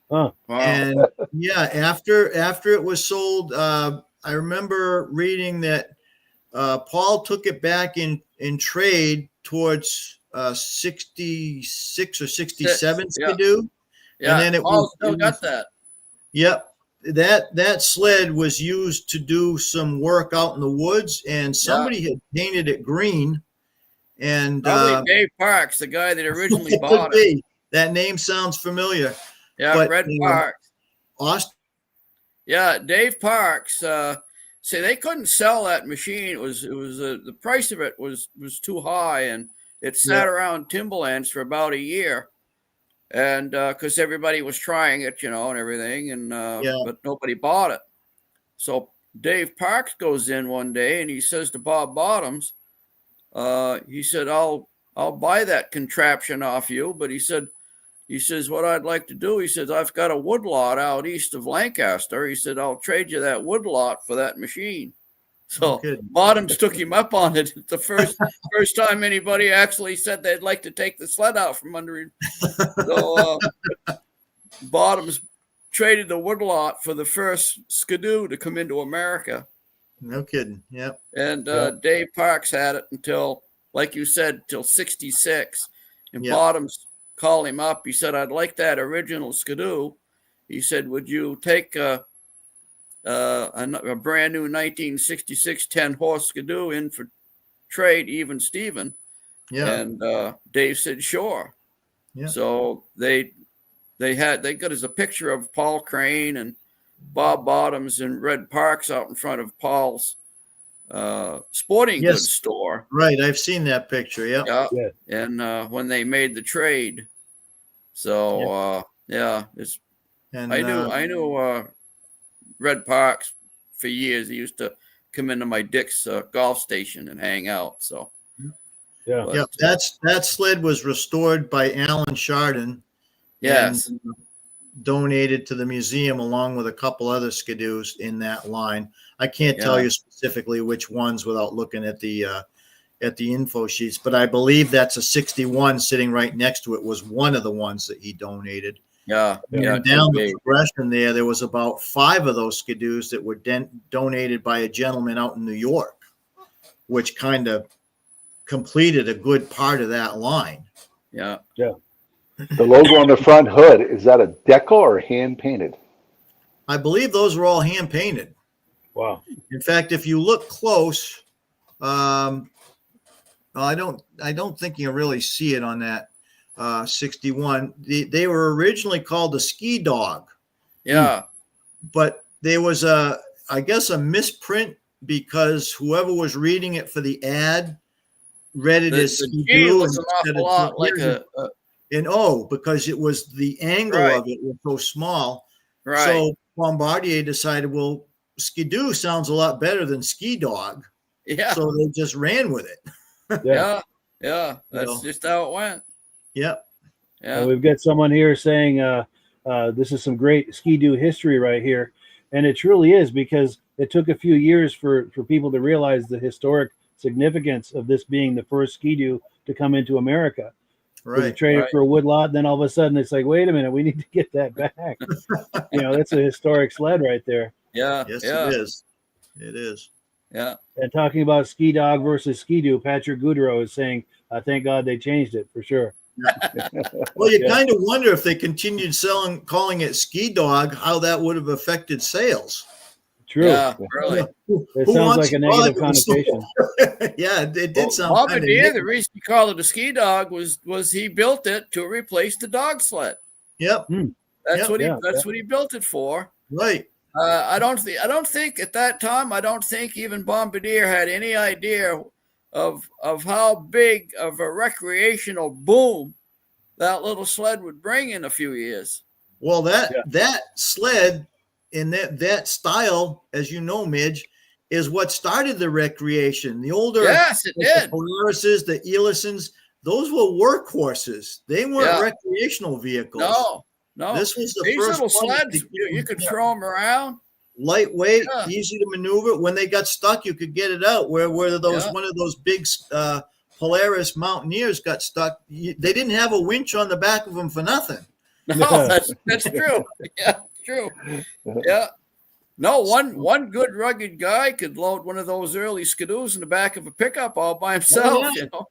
Huh. Wow. And yeah, after it was sold, I remember reading that Paul took it back in trade towards 66 or 67 Skidoo. Yeah, and then Paul still got that. Yep. That sled was used to do some work out in the woods, and somebody had painted it green. And probably Dave Parks, the guy that originally bought it. That name sounds familiar. Yeah, But, Red Parks. Austin. Yeah, Dave Parks. Say they couldn't sell that machine. It was the price of it was too high, and it sat around Timberlands for about a year. And because everybody was trying it, and everything, and but nobody bought it. So Dave Parks goes in one day and he says to Bob Bottoms, he said, I'll buy that contraption off you. But he says, what I'd like to do, he says, I've got a woodlot out east of Lancaster. He said, I'll trade you that woodlot for that machine. So Bottoms took him up on it. The first time anybody actually said they'd like to take the sled out from under him. So Bottoms traded the woodlot for the first Skidoo to come into America. No kidding. Yep. And Dave Parks had it until, like you said, till 66. And Bottoms called him up. He said, I'd like that original Skidoo. He said, would you take a brand new 1966 10-horse Skidoo in for trade, even Steven? Yeah. And Dave said, sure. Yeah. So they got us a picture of Paul Crane and Bob Bottoms and Red Parks out in front of Paul's sporting goods store. Right. I've seen that picture. Yeah. And when they made the trade. So it's, and I knew Red Parks for years. He used to come into my Dick's golf station and hang out. So that sled was restored by Alan Chardon. Yes. And donated to the museum along with a couple other Skidoos in that line. I can't tell you specifically which ones without looking at the info sheets, but I believe that's a 61 sitting right next to it was one of the ones that he donated. Yeah. And down the progression there was about 5 of those Skidoos that were donated by a gentleman out in New York, which kind of completed a good part of that line. Yeah. Yeah. The logo on the front hood, is that a decal or hand painted? I believe those were all hand painted. Wow. In fact, if you look close, I don't think you really see it on that 61. They were originally called a ski dog. Yeah. But there was I guess a misprint because whoever was reading it for the ad read it as Skidoo instead of like because it was the angle of it was so small. Right. So Bombardier decided, well, Skidoo sounds a lot better than ski dog. Yeah. So they just ran with it. Yeah. That's just how it went. Yep. Yeah. We've got someone here saying this is some great Skidoo history right here. And it truly is, because it took a few years for people to realize the historic significance of this being the first Skidoo to come into America. Right. They traded for a woodlot, then all of a sudden it's like, wait a minute, we need to get that back. That's a historic sled right there. Yeah. Yes, it is. It is. Yeah. And talking about ski dog versus Skidoo, Patrick Goudreau is saying, thank God they changed it for sure. Well, you kind of wonder if they continued calling it ski dog, how that would have affected sales. True. Yeah, really. It sounds like a negative connotation. Yeah, it did sound Bombardier, the reason he called it a ski dog was he built it to replace the dog sled. Yep. That's what he built it for. Right. I don't think at that time, I don't think even Bombardier had any idea of how big of a recreational boom that little sled would bring in a few years. Well, that sled in that style, as you know, Midge, is what started the recreation. The older, Yes, it did. the Polarises, the Elisons, those were workhorses. They weren't recreational vehicles. No. This was the These first little one sleds, you could throw them around. Lightweight, easy to maneuver. When they got stuck, you could get it out. Where those one of those big Polaris Mountaineers got stuck, they didn't have a winch on the back of them for nothing. No, that's true. Yeah, true. Yeah. No, one good rugged guy could load one of those early Skidoos in the back of a pickup all by himself. You know.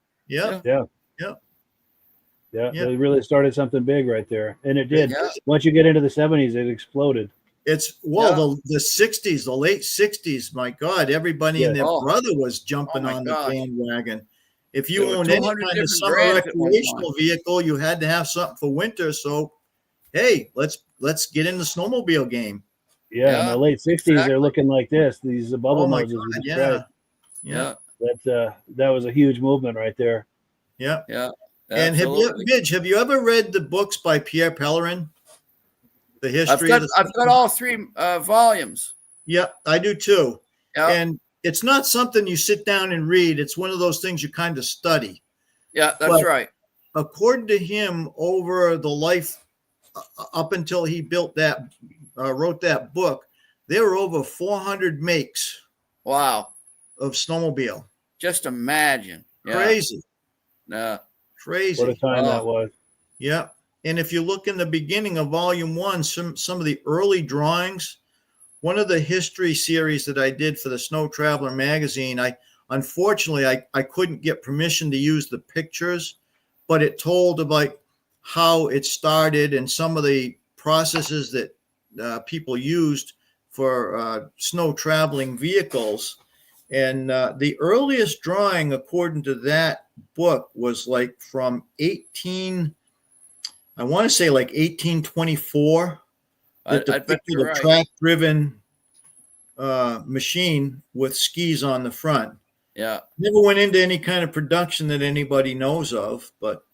Yeah, they really started something big right there, and it did. Yeah. Once you get into the 70s, it exploded. It's the 60s, the late 60s. My God, everybody and their brother was jumping on the bandwagon. If you owned any kind of summer recreational vehicle, you had to have something for winter. So, hey, let's get in the snowmobile game. Yeah, in the late 60s, they're looking like this. These bubble noses. Yeah. That was a huge movement right there. Yeah. And absolutely. have you ever read the books by Pierre Pellerin? The history. I've got all 3 volumes. Yeah, I do too. Yeah. And it's not something you sit down and read. It's one of those things you kind of study. Yeah, that's right. According to him, over the life up until he wrote that book, there were over 400 makes. Wow. Of snowmobile. Just imagine. Yeah. Crazy. Yeah. Crazy. What a time that was. Yeah. And if you look in the beginning of volume 1, some of the early drawings, one of the history series that I did for the Snow Traveler magazine, unfortunately I couldn't get permission to use the pictures, but it told about how it started and some of the processes that people used for snow traveling vehicles. And the earliest drawing, according to that book, was like from 1824. That depicted a track-driven machine with skis on the front. Yeah. Never went into any kind of production that anybody knows of, but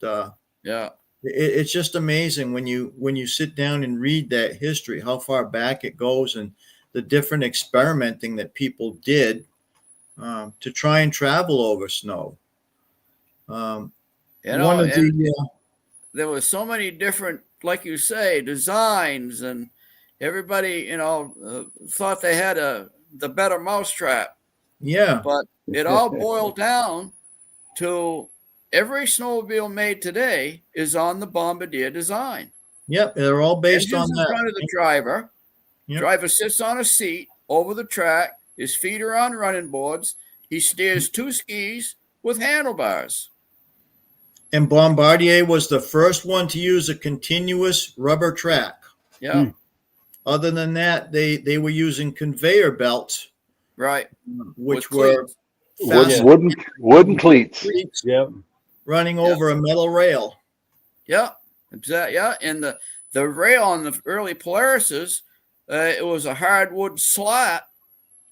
it's just amazing when you sit down and read that history, how far back it goes, and the different experimenting that people did to try and travel over snow. There were so many different, like you say, designs, and everybody, thought they had the better mousetrap. Yeah. But it all boiled down to every snowmobile made today is on the Bombardier design. Yep, they're all based on that. In front of the driver. Yep. Driver sits on a seat over the track. His feet are on running boards. He steers 2 skis with handlebars. And Bombardier was the first one to use a continuous rubber track. Yeah. Other than that, they were using conveyor belts. Right. Which were wooden cleats. Yep. Running over a metal rail. Yeah. Exactly. Yeah. And the rail on the early Polarises, it was a hardwood slat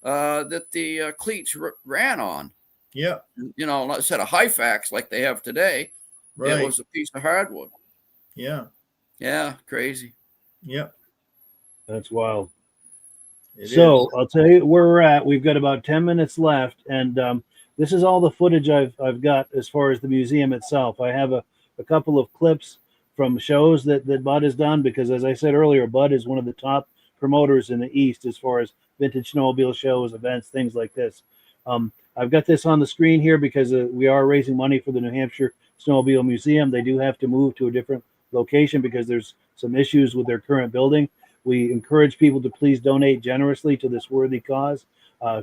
that the cleats ran on. Yeah. Instead of Hyfax like they have today, right. It was a piece of hardwood. Yeah. Yeah. Crazy. Yep. That's wild. So I'll tell you where we're at. We've got about 10 minutes left, and this is all the footage I've got as far as the museum itself. I have a couple of clips from shows that Bud has done, because as I said earlier, Bud is one of the top promoters in the East as far as vintage snowmobile shows, events, things like this. I've got this on the screen here because we are raising money for the New Hampshire Snowmobile Museum. They do have to move to a different location because there's some issues with their current building. We encourage people to please donate generously to this worthy cause,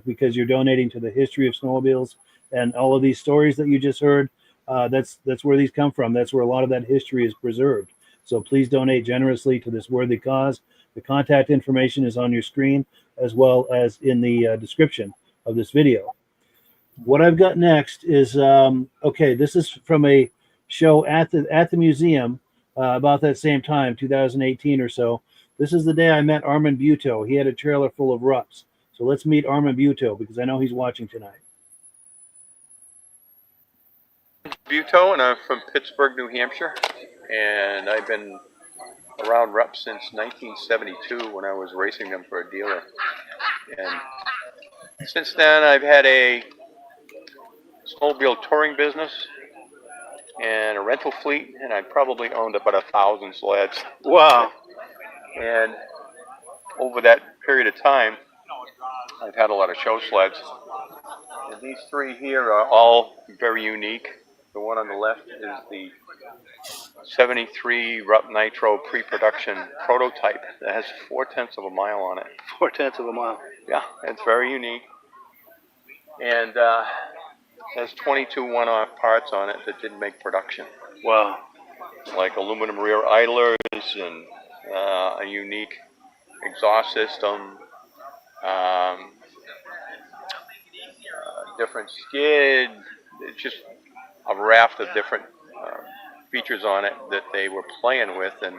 because you're donating to the history of snowmobiles and all of these stories that you just heard. That's where these come from. That's where a lot of that history is preserved. So please donate generously to this worthy cause. The contact information is on your screen as well as in the description of this video. What I've got next is, this is from a show at the museum about that same time, 2018 or so. This is the day I met Armand Buteau. He had a trailer full of ruts. So let's meet Armand Buteau because I know he's watching tonight. Buteau, and I'm from Pittsburgh, New Hampshire. and I've been around Rupp since 1972 when I was racing them for a dealer. And since then, I've had a snowmobile touring business and a rental fleet, and I probably owned about 1,000 sleds. Wow. And over that period of time, I've had a lot of show sleds. And these three here are all very unique. The one on the left is the 73 Rupp Nitro pre-production prototype that has 0.4 of a mile on it. 0.4 of a mile. Yeah, it's very unique. And has 22 one-off parts on it that didn't make production. Wow. Like aluminum rear idlers and a unique exhaust system, different skid. It's just a raft of different features on it that they were playing with and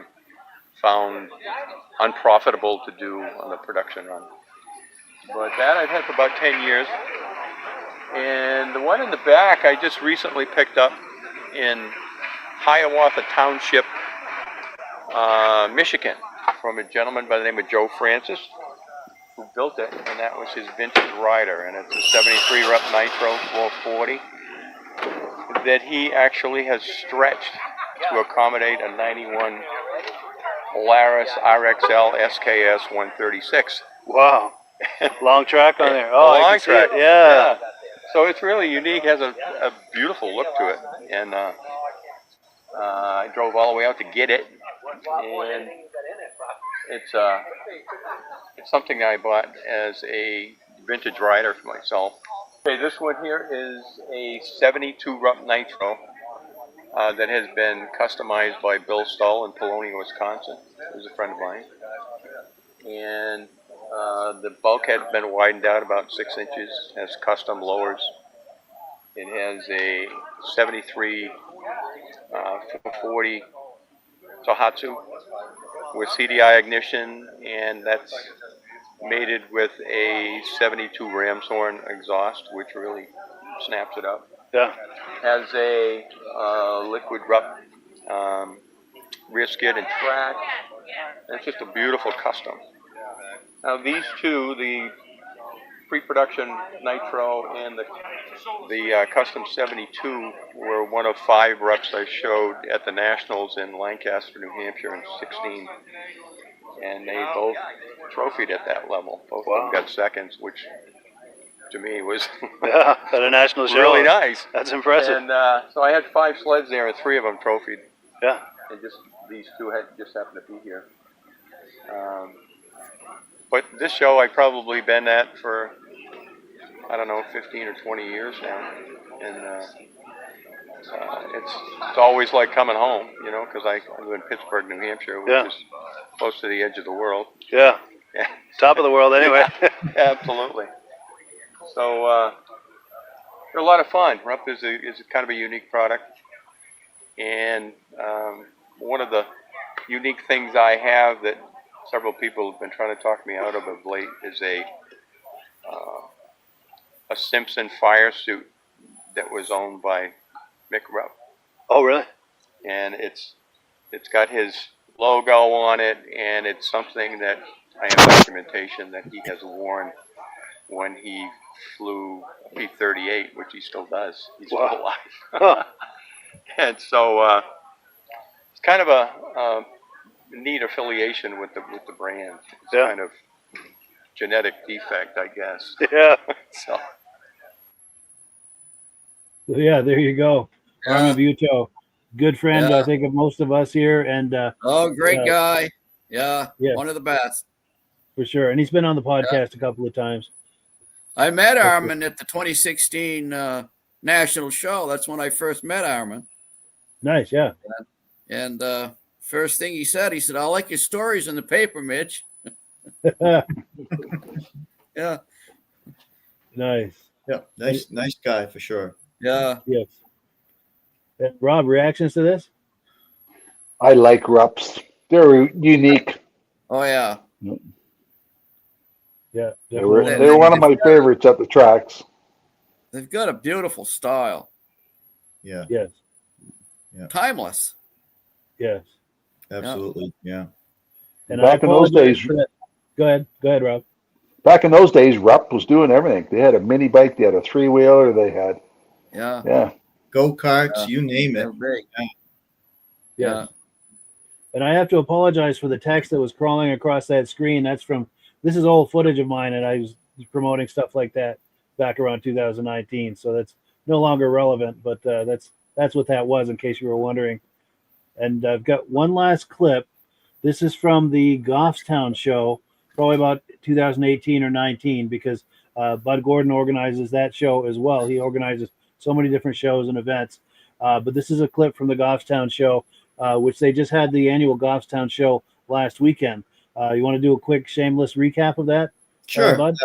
found unprofitable to do on the production run. But that I've had for about 10 years. And the one in the back I just recently picked up in Hiawatha Township, Michigan, from a gentleman by the name of Joe Francis, who built it, and that was his vintage rider, and it's a 73 Rupp Nitro 440 that he actually has stretched to accommodate a 91 Polaris RXL SKS 136. Wow. Long track on there. Oh, long I can see track. it. Yeah. So it's really unique, has a beautiful look to it, and I drove all the way out to get it, and it's something I bought as a vintage rider for myself. Okay, this one here is a 72 Rupp Nitro that has been customized by Bill Stull in Polonia, Wisconsin. He's a friend of mine. And the bulkhead's been widened out about 6 inches, has custom lowers. It has a 73 440 Tohatsu with CDI ignition, and that's mated with a 72 Ramshorn exhaust, which really snaps it up. Yeah. Has a liquid Rupp rear skid and track. And it's just a beautiful custom. Now these two, the pre-production Nitro and the custom 72, were one of 5 Rupps I showed at the Nationals in Lancaster, New Hampshire in 16. And they both trophied at that level. Both of them got seconds, which to me was Yeah, at a national show. really nice. That's impressive. And so I had 5 sleds there, and 3 of them trophied. Yeah. And just these 2 just happened to be here. But this show I've probably been at for, I don't know, 15 or 20 years now. And it's always like coming home, you know, because I live in Pittsburgh, New Hampshire, which is close to the edge of the world. Yeah. Top of the world anyway. Absolutely. So they're a lot of fun. Rupp is kind of a unique product. And one of the unique things I have that several people have been trying to talk me out of late is a Simpson fire suit that was owned by Mick Rupp. Oh, really? And it's got his logo on it, and it's something that I have documentation that he has worn when he flew P-38, which he still does. He's still alive. And so it's kind of a neat affiliation with the brand. It's kind of genetic defect, I guess. Yeah. So. Yeah, there you go. Armin Buto, good friend, I think, of most of us here. And great guy. Yeah, yes, one of the best. for sure. And he's been on the podcast a couple of times. I met Armin at the 2016 national show. That's when I first met Armin. Nice, yeah. And first thing he said, I like your stories in the paper, Mitch. Yeah. Nice. Yeah, nice guy for sure. Yeah. Yes. Rob, reactions to this? I like Rupps. They're unique. Oh, yeah. Yeah. They were one of my favorites at the tracks. They've got a beautiful style. Yeah. Yes. Yeah. Timeless. Yes. Absolutely. Yeah. And Back I in those apologize days, for that. Go ahead, Rob. back in those days, Rupp was doing everything. They had a mini bike, they had a 3-wheeler, they had, Yeah, yeah. Go-karts, you name they're it. big. Yes. And I have to apologize for the text that was crawling across that screen. This is old footage of mine, and I was promoting stuff like that back around 2019. So that's no longer relevant, but that's what that was, in case you were wondering. And I've got one last clip. This is from the Goffstown show, probably about 2018 or 19, because Bud Gordon organizes that show as well. He organizes so many different shows and events. But this is a clip from the Goffstown show, which they just had the annual Goffstown show last weekend. You want to do a quick shameless recap of that? Sure. Bud?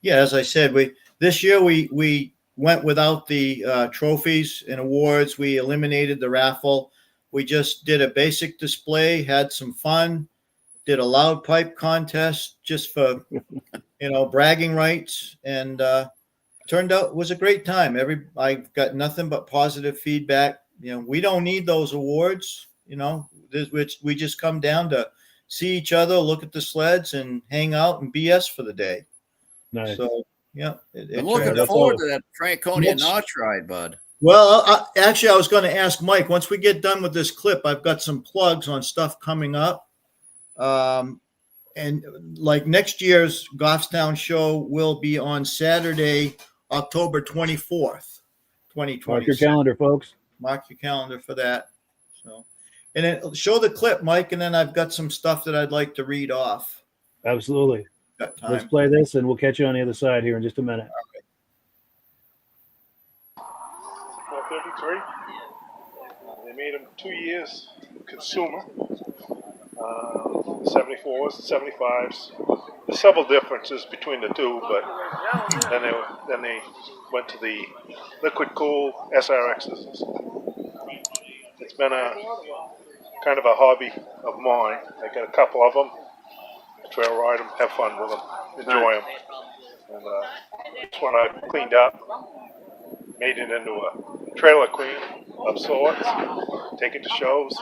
Yeah, as I said, this year we went without the trophies and awards. We eliminated the raffle. We just did a basic display, had some fun, did a loud pipe contest just for bragging rights, and turned out it was a great time. I got nothing but positive feedback. We don't need those awards. We just come down to see each other, look at the sleds, and hang out and BS for the day. Nice. So yeah, I'm looking that's forward all. to that Franconia notch ride, Bud. Well, actually, I was going to ask Mike, once we get done with this clip, I've got some plugs on stuff coming up. And like next year's Goffstown show will be on Saturday, October 24th, 2020. Mark your calendar, folks. Mark your calendar for that. So, and then show the clip, Mike, and then I've got some stuff that I'd like to read off. Absolutely. Got time. Let's play this, and we'll catch you on the other side here in just a minute. 433. They made them 2 years consumer. 74s, 75s. There's several differences between the two, but then they went to the liquid cool SRXs. It's been a kind of a hobby of mine. I got a couple of them. Trail ride them, have fun with them, enjoy them. And this one I cleaned up, made it into a trailer queen of sorts, take it to shows,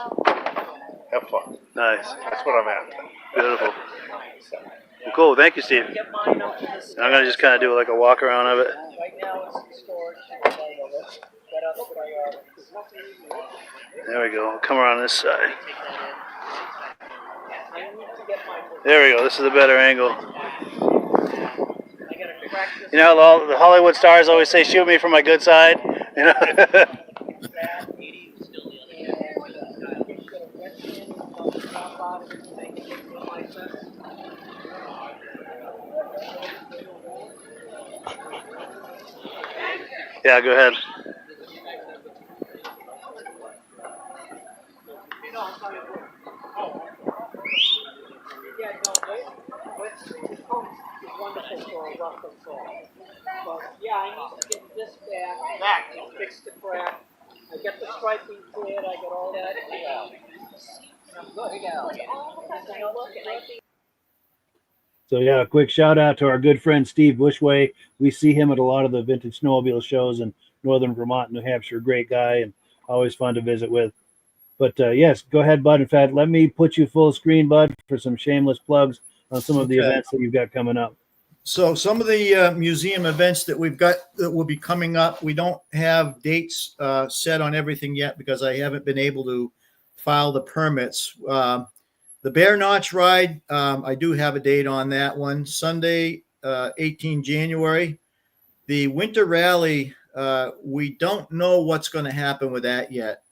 have fun. Nice. That's what I'm after. Beautiful. Well, cool. Thank you, Steve. I'm going to just kind of do like a walk around of it. There we go. Come around this side. There we go. This is a better angle. All the Hollywood stars always say, shoot me from my good side. Yeah, go ahead. Yeah, I need to get this back and fix the crack. I got the striping cleared, I got all that. So yeah, a quick shout out to our good friend Steve Bushway. We see him at a lot of the vintage snowmobile shows in northern Vermont, New Hampshire. Great guy and always fun to visit with. But yes, go ahead, Bud. In fact, let me put you full screen, Bud, for some shameless plugs on some of the events that you've got coming up. So some of the museum events that we've got that will be coming up, we don't have dates set on everything yet because I haven't been able to file the permits. The Bear Notch Ride, I do have a date on that one, Sunday, 18 January. The Winter Rally, we don't know what's going to happen with that yet.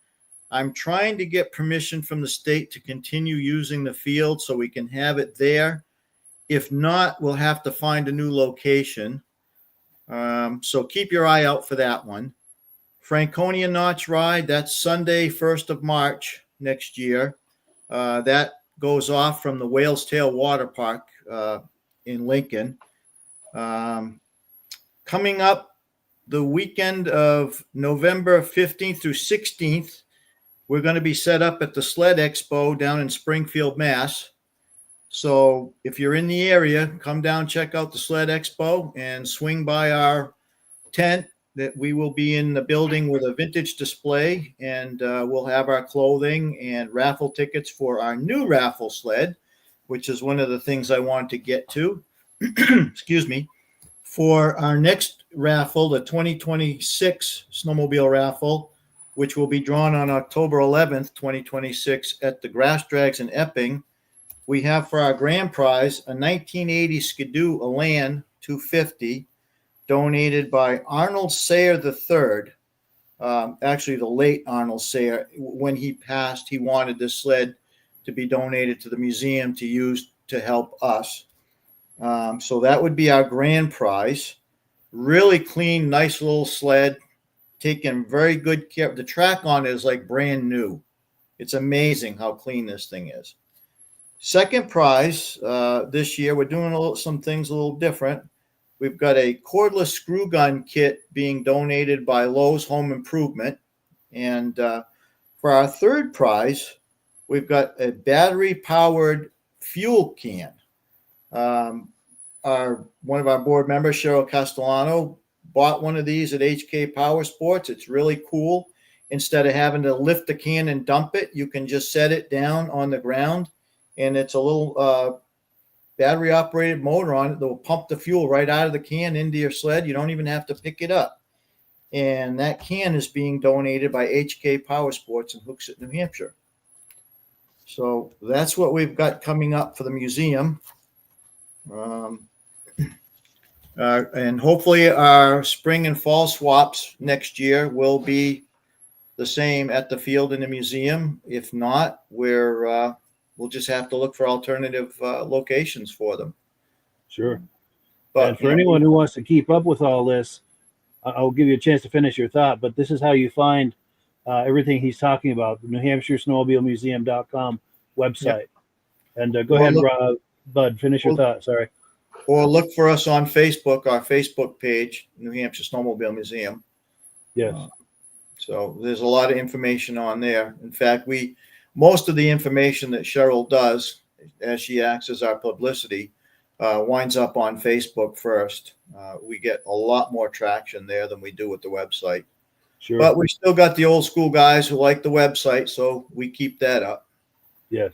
I'm trying to get permission from the state to continue using the field so we can have it there. If not, we'll have to find a new location. So keep your eye out for that one. Franconia Notch Ride, that's Sunday, 1st of March next year. That goes off from the Whale's Tail Water Park in Lincoln. Coming up the weekend of November 15th through 16th, we're going to be set up at the Sled Expo down in Springfield, Mass. So if you're in the area, come down, check out the Sled Expo and swing by our tent that we will be in the building with a vintage display, and we'll have our clothing and raffle tickets for our new raffle sled, which is one of the things I want to get to. Excuse me. For our next raffle, the 2026 snowmobile raffle, which will be drawn on October 11th, 2026 at the Grass Drags in Epping, we have for our grand prize a 1980 Skidoo Elan 250 donated by Arnold Sayer III. Actually, the late Arnold Sayer. When he passed, he wanted this sled to be donated to the museum to use to help us. So that would be our grand prize. Really clean, nice little sled, taken very good care. The track on it is like brand new. It's amazing how clean this thing is. Second prize this year, we're doing some things a little different. We've got a cordless screw gun kit being donated by Lowe's Home Improvement. And for our third prize, we've got a battery-powered fuel can. One of our board members, Cheryl Castellano, bought one of these at HK Power Sports. It's really cool. Instead of having to lift the can and dump it, you can just set it down on the ground, and it's a little battery-operated motor on it that will pump the fuel right out of the can into your sled. You don't even have to pick it up. And that can is being donated by HK Power Sports in Hooksett, New Hampshire. So that's what we've got coming up for the museum. And hopefully our spring and fall swaps next year will be the same at the field in the museum. If not, we'll just have to look for alternative locations for them. Sure. But and for anyone who wants to keep up with all this, I'll give you a chance to finish your thought, but this is how you find everything he's talking about, the New Hampshire Snowmobile Museum.com website. Yep. And go ahead, Bud, finish your thought. Sorry. Or look for us on Facebook, our Facebook page, New Hampshire Snowmobile Museum. Yes. So there's a lot of information on there. In fact, most of the information that Cheryl does, as she acts as our publicity, winds up on Facebook first. We get a lot more traction there than we do with the website. Sure. But we still got the old school guys who like the website, so we keep that up. Yes.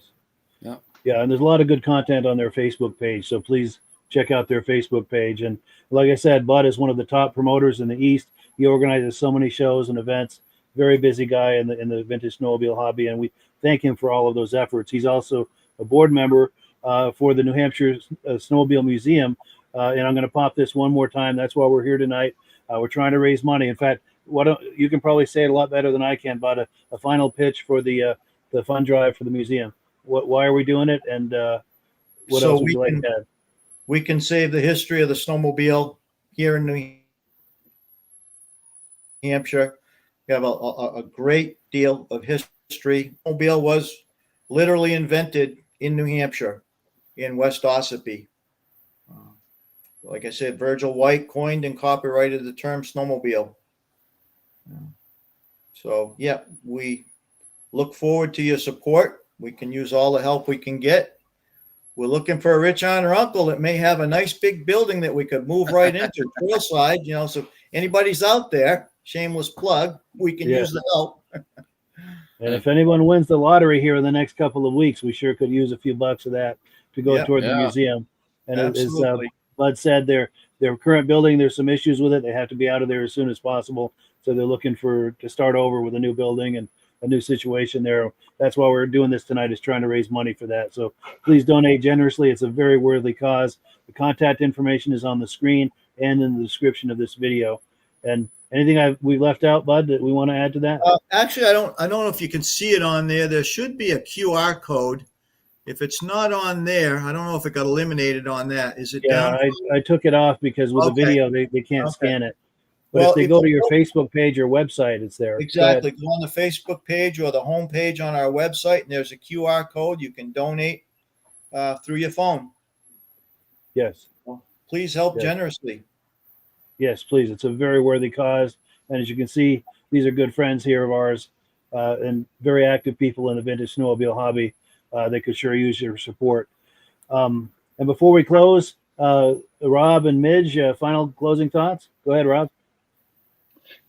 Yeah. Yeah, and there's a lot of good content on their Facebook page, so please check out their Facebook page. And like I said, Bud is one of the top promoters in the East. He organizes so many shows and events. Very busy guy in the vintage snowmobile hobby, and we thank him for all of those efforts. He's also a board member for the New Hampshire Snowmobile Museum. And I'm going to pop this one more time. That's why we're here tonight. We're trying to raise money. In fact, you can probably say it a lot better than I can, but a final pitch for the fund drive for the museum. Why are we doing it? And what else would you like to add? We can save the history of the snowmobile here in New Hampshire. We have a great deal of history. Snowmobile was literally invented in New Hampshire, in West Ossipee. Like I said, Virgil White coined and copyrighted the term snowmobile. So, yeah, we look forward to your support. We can use all the help we can get. We're looking for a rich aunt or uncle that may have a nice big building that we could move right into, trailside, so if anybody's out there, shameless plug, we can use the help. And if anyone wins the lottery here in the next couple of weeks, we sure could use a few bucks of that to go toward the museum. And as Bud said, their current building, there's some issues with it. They have to be out of there as soon as possible. So they're looking to start over with a new building and a new situation there. That's why we're doing this tonight, is trying to raise money for that. So please donate generously. It's a very worthy cause. The contact information is on the screen and in the description of this video. And anything we left out, Bud, that we want to add to that? Actually, I don't know if you can see it on there. There should be a QR code. If it's not on there, I don't know if it got eliminated on that. Is it down? I took it off because with the video, they can't scan it. But if they go to your Facebook page or website, it's there. Exactly. Go on the Facebook page or the home page on our website, and there's a QR code. You can donate through your phone. Yes. Please help generously. Yes, please. It's a very worthy cause. And as you can see, these are good friends here of ours and very active people in the vintage snowmobile hobby. They could sure use your support. And before we close, Rob and Midge, final closing thoughts? Go ahead, Rob.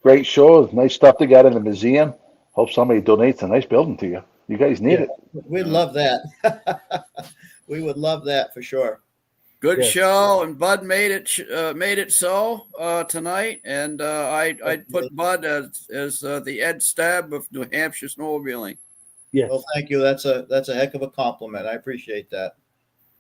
Great show. Nice stuff to get in the museum. Hope somebody donates a nice building to you. You guys need it. We'd love that. We would love that for sure. Good Yes. show, and Bud made it so tonight, and I put Bud as the Ed Stab of New Hampshire snowmobiling. Yes, Well, thank you. That's a heck of a compliment. I appreciate that.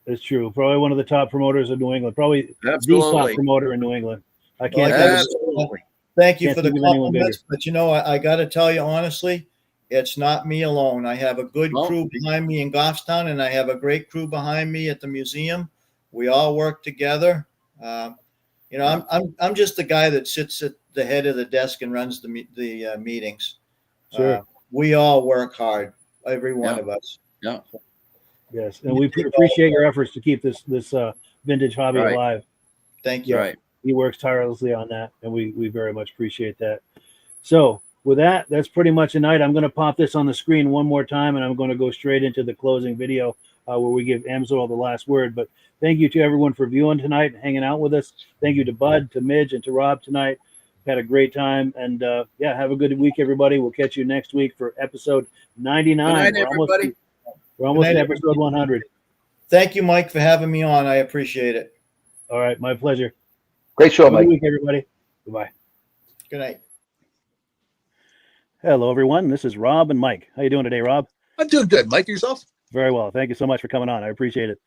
it's true. Probably one of the top promoters of New England. Probably the top Absolutely. promoter in New England. I Well, can't. Absolutely. Thank you Can't for the think of anyone compliments, but I got to tell you honestly, it's not me alone. I have a good No. crew behind me in Goffstown, and I have a great crew behind me at the museum. We all work together. I'm just the guy that sits at the head of the desk and runs the meetings. Sure. We all work hard, every one Yeah. of us. Yeah. Yes, and we appreciate your efforts to keep this vintage hobby Right. alive. Thank you. Right. He works tirelessly on that, and we very much appreciate that. So with that's pretty much a night. I'm going to pop this on the screen one more time, and I'm going to go straight into the closing video where we give Amsoil the last word. But thank you to everyone for viewing tonight and hanging out with us. Thank you to Bud, to Midge, and to Rob tonight. Had a great time, and have a good week, everybody. We'll catch you next week for episode 99. Good night, everybody. We're almost Good at night, episode 100. Thank you, Mike, for having me on. I appreciate it. All right, my pleasure. Great show, Have a Mike. good week, everybody. Goodbye. Good night. Hello, everyone. This is Rob and Mike. How you doing today, Rob? I'm doing good. Mike, yourself? Very well. Thank you so much for coming on. I appreciate it.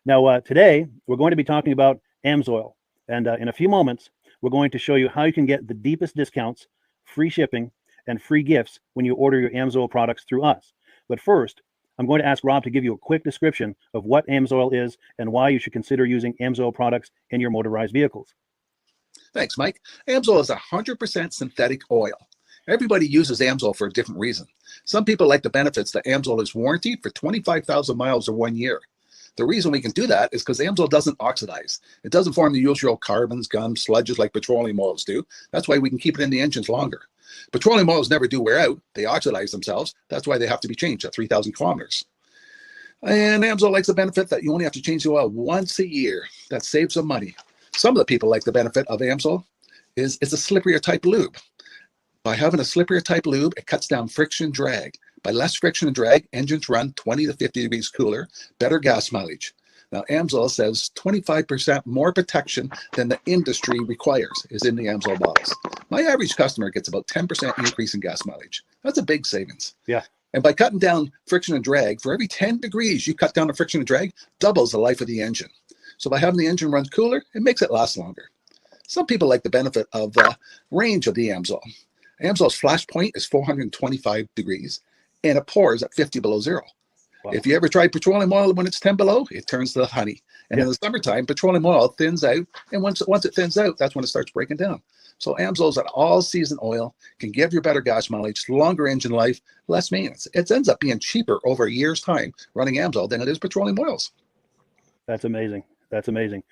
Now, today, we're going to be talking about Amsoil. And in a few moments, we're going to show you how you can get the deepest discounts, free shipping, and free gifts when you order your Amsoil products through us. But first, I'm going to ask Rob to give you a quick description of what Amsoil is and why you should consider using Amsoil products in your motorized vehicles. Thanks, Mike. Amsoil is 100% synthetic oil. Everybody uses Amsoil for a different reason. Some people like the benefits that Amsoil is warranted for 25,000 miles or 1 year. The reason we can do that is because Amsoil doesn't oxidize. It doesn't form the usual carbons, gums, sludges like petroleum oils do. That's why we can keep it in the engines longer. Petroleum oils never do wear out. They oxidize themselves. That's why they have to be changed at 3,000 kilometers. And Amsoil likes the benefit that you only have to change the oil once a year. That saves some money. Some of the people like the benefit of Amsoil is it's a slipperier type lube. By having a slipperier type lube, it cuts down friction and drag. By less friction and drag, engines run 20 to 50 degrees cooler, better gas mileage. Now, Amsoil says 25% more protection than the industry requires is in the Amsoil bottles. My average customer gets about 10% increase in gas mileage. That's a big savings. Yeah. And by cutting down friction and drag, for every 10 degrees you cut down the friction and drag, doubles the life of the engine. So by having the engine run cooler, it makes it last longer. Some people like the benefit of the range of the Amsoil. Amsoil's flash point is 425 degrees, and it pours at 50 below zero. Wow. If you ever tried petroleum oil when it's 10 below, it turns to honey. And in the summertime, petroleum oil thins out, and once it thins out, that's when it starts breaking down. So Amsoil's an all-season oil, can give you better gas mileage, longer engine life, less maintenance. It ends up being cheaper over a year's time running Amsoil than it is petroleum oils. That's amazing. That's amazing.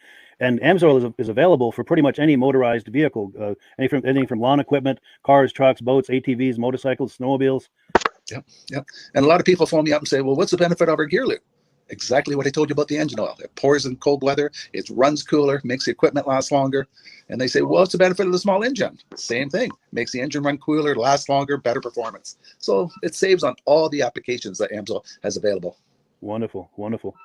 And Amsoil is available for pretty much any motorized vehicle, anything from lawn equipment, cars, trucks, boats, ATVs, motorcycles, snowmobiles. Yep. And a lot of people phone me up and say, well, what's the benefit of our gear lube? Exactly what I told you about the engine oil. It pours in cold weather, it runs cooler, makes the equipment last longer. And they say, well, what's the benefit of the small engine? Same thing. Makes the engine run cooler, last longer, better performance. So it saves on all the applications that Amsoil has available. Wonderful, wonderful.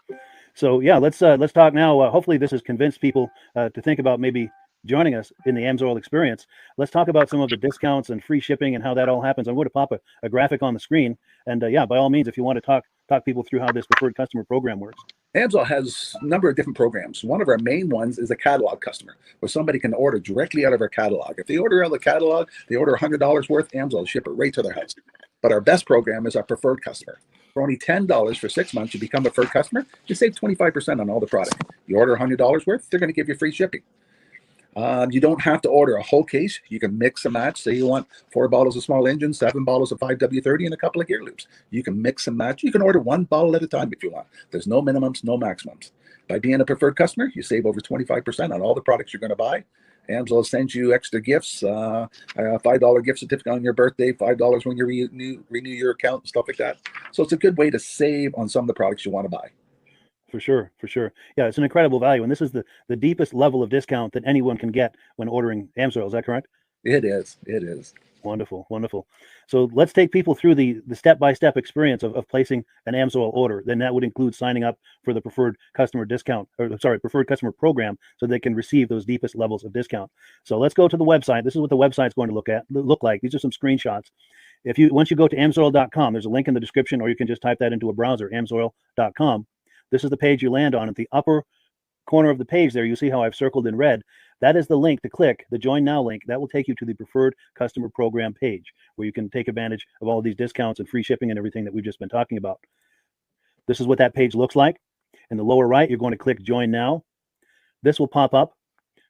So yeah, let's talk now. Hopefully this has convinced people to think about maybe joining us in the Amsoil experience. Let's talk about some of the discounts and free shipping and how that all happens. I'm going to pop a graphic on the screen. And by all means, if you want to talk people through how this preferred customer program works. Amsoil has a number of different programs. One of our main ones is a catalog customer, where somebody can order directly out of our catalog. If they order out of the catalog, they order $100 worth, Amsoil will ship it right to their house. But our best program is our preferred customer. For only $10 for 6 months, you become a preferred customer, you save 25% on all the product. You order $100 worth, they're going to give you free shipping. You don't have to order a whole case. You can mix and match. Say you want 4 bottles of small engine, 7 bottles of 5W30, and a couple of gear loops. You can mix and match. You can order 1 bottle at a time if you want. There's no minimums, no maximums. By being a preferred customer, you save over 25% on all the products you're going to buy. Amsoil sends you extra gifts, a $5 gift certificate on your birthday, $5 when you renew your account and stuff like that. So it's a good way to save on some of the products you want to buy. For sure. Yeah, it's an incredible value. And this is the deepest level of discount that anyone can get when ordering Amsoil. Is that correct? It is. It is. Wonderful, wonderful. So let's take people through the step-by-step experience of placing an AMSOIL order. Then that would include signing up for the preferred customer discount, or sorry, preferred customer program, so they can receive those deepest levels of discount. So let's go to the website. This is what the website's going to look like. These are some screenshots. Once you go to amsoil.com, there's a link in the description, or you can just type that into a browser, amsoil.com. This is the page you land on. At the upper corner of the page there, you see how I've circled in red. That is the link to click, the Join Now link. That will take you to the preferred customer program page, where you can take advantage of all of these discounts and free shipping and everything that we've just been talking about. This is what that page looks like. In the lower right, you're going to click Join Now. This will pop up.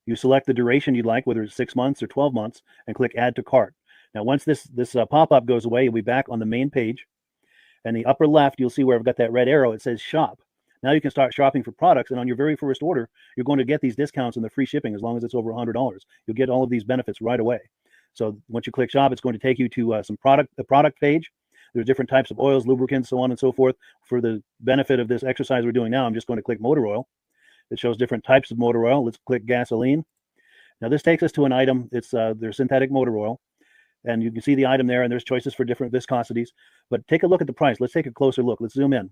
You select the duration you'd like, whether it's 6 months or 12 months, and click Add to Cart. Now, once this pop-up goes away, you'll be back on the main page. And the upper left, you'll see where I've got that red arrow. It says Shop. Now you can start shopping for products, and on your very first order, you're going to get these discounts and the free shipping as long as it's over $100. You'll get all of these benefits right away. So once you click Shop, it's going to take you to the product page. There's different types of oils, lubricants, so on and so forth. For the benefit of this exercise we're doing now, I'm just going to click motor oil. It shows different types of motor oil. Let's click gasoline. Now this takes us to an item. It's their synthetic motor oil. And you can see the item there, and there's choices for different viscosities. But take a look at the price. Let's take a closer look. Let's zoom in.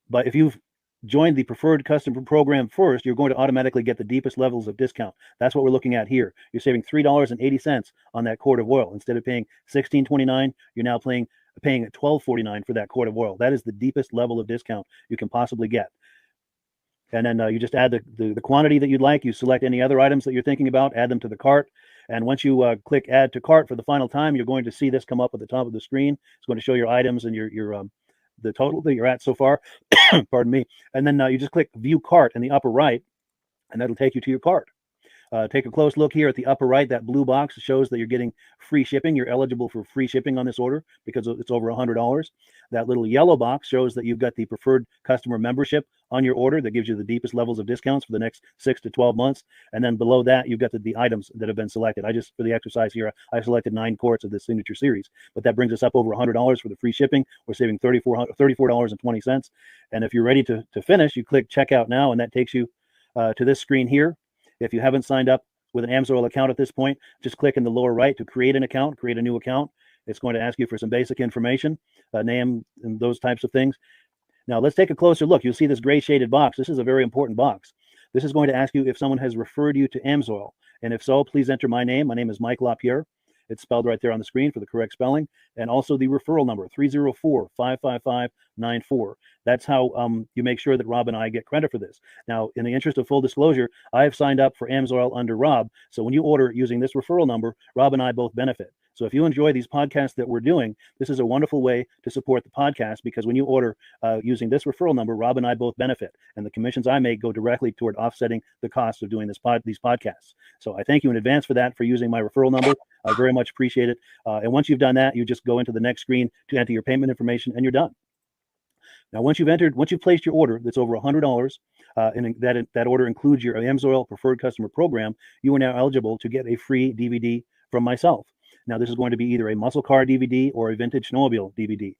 But if you've joined the preferred customer program first, you're going to automatically get the deepest levels of discount. That's what we're looking at here. You're saving $3.80 on that quart of oil. Instead of paying $16.29, you're now paying $12.49 for that quart of oil. That is the deepest level of discount you can possibly get. And then you just add the quantity that you'd like. You select any other items that you're thinking about, add them to the cart. And once you click Add to Cart for the final time, you're going to see this come up at the top of the screen. It's going to show your items and your the total that you're at so far. Pardon me. And then you just click View Cart in the upper right, and that'll take you to your cart. Take a close look here at the upper right. That blue box shows that you're getting free shipping. You're eligible for free shipping on this order because it's over $100. That little yellow box shows that you've got the preferred customer membership on your order that gives you the deepest levels of discounts for the next 6 to 12 months. And then below that, you've got the items that have been selected. For the exercise here, I selected 9 quarts of the signature series, but that brings us up over $100 for the free shipping. We're saving $34.20. And if you're ready to finish, you click Checkout Now, and that takes you to this screen here. If you haven't signed up with an AMSOIL account at this point, just click in the lower right to create an account, create a new account. It's going to ask you for some basic information, name and those types of things. Now let's take a closer look. You'll see this gray shaded box. This is a very important box. This is going to ask you if someone has referred you to AMSOIL. And if so, please enter my name. My name is Mike LaPierre. It's spelled right there on the screen for the correct spelling. And also the referral number, 304-555-94. That's how you make sure that Rob and I get credit for this. Now, in the interest of full disclosure, I have signed up for AMSOIL under Rob. So when you order using this referral number, Rob and I both benefit. So if you enjoy these podcasts that we're doing, this is a wonderful way to support the podcast, because when you order using this referral number, Rob and I both benefit. And the commissions I make go directly toward offsetting the cost of doing these podcasts. So I thank you in advance for that, for using my referral number. I very much appreciate it. And once you've done that, you just go into the next screen to enter your payment information, and you're done. Now, once you've placed your order that's over $100, and that order includes your AMSOIL preferred customer program, you are now eligible to get a free DVD from myself. Now, this is going to be either a muscle car DVD or a vintage snowmobile DVD.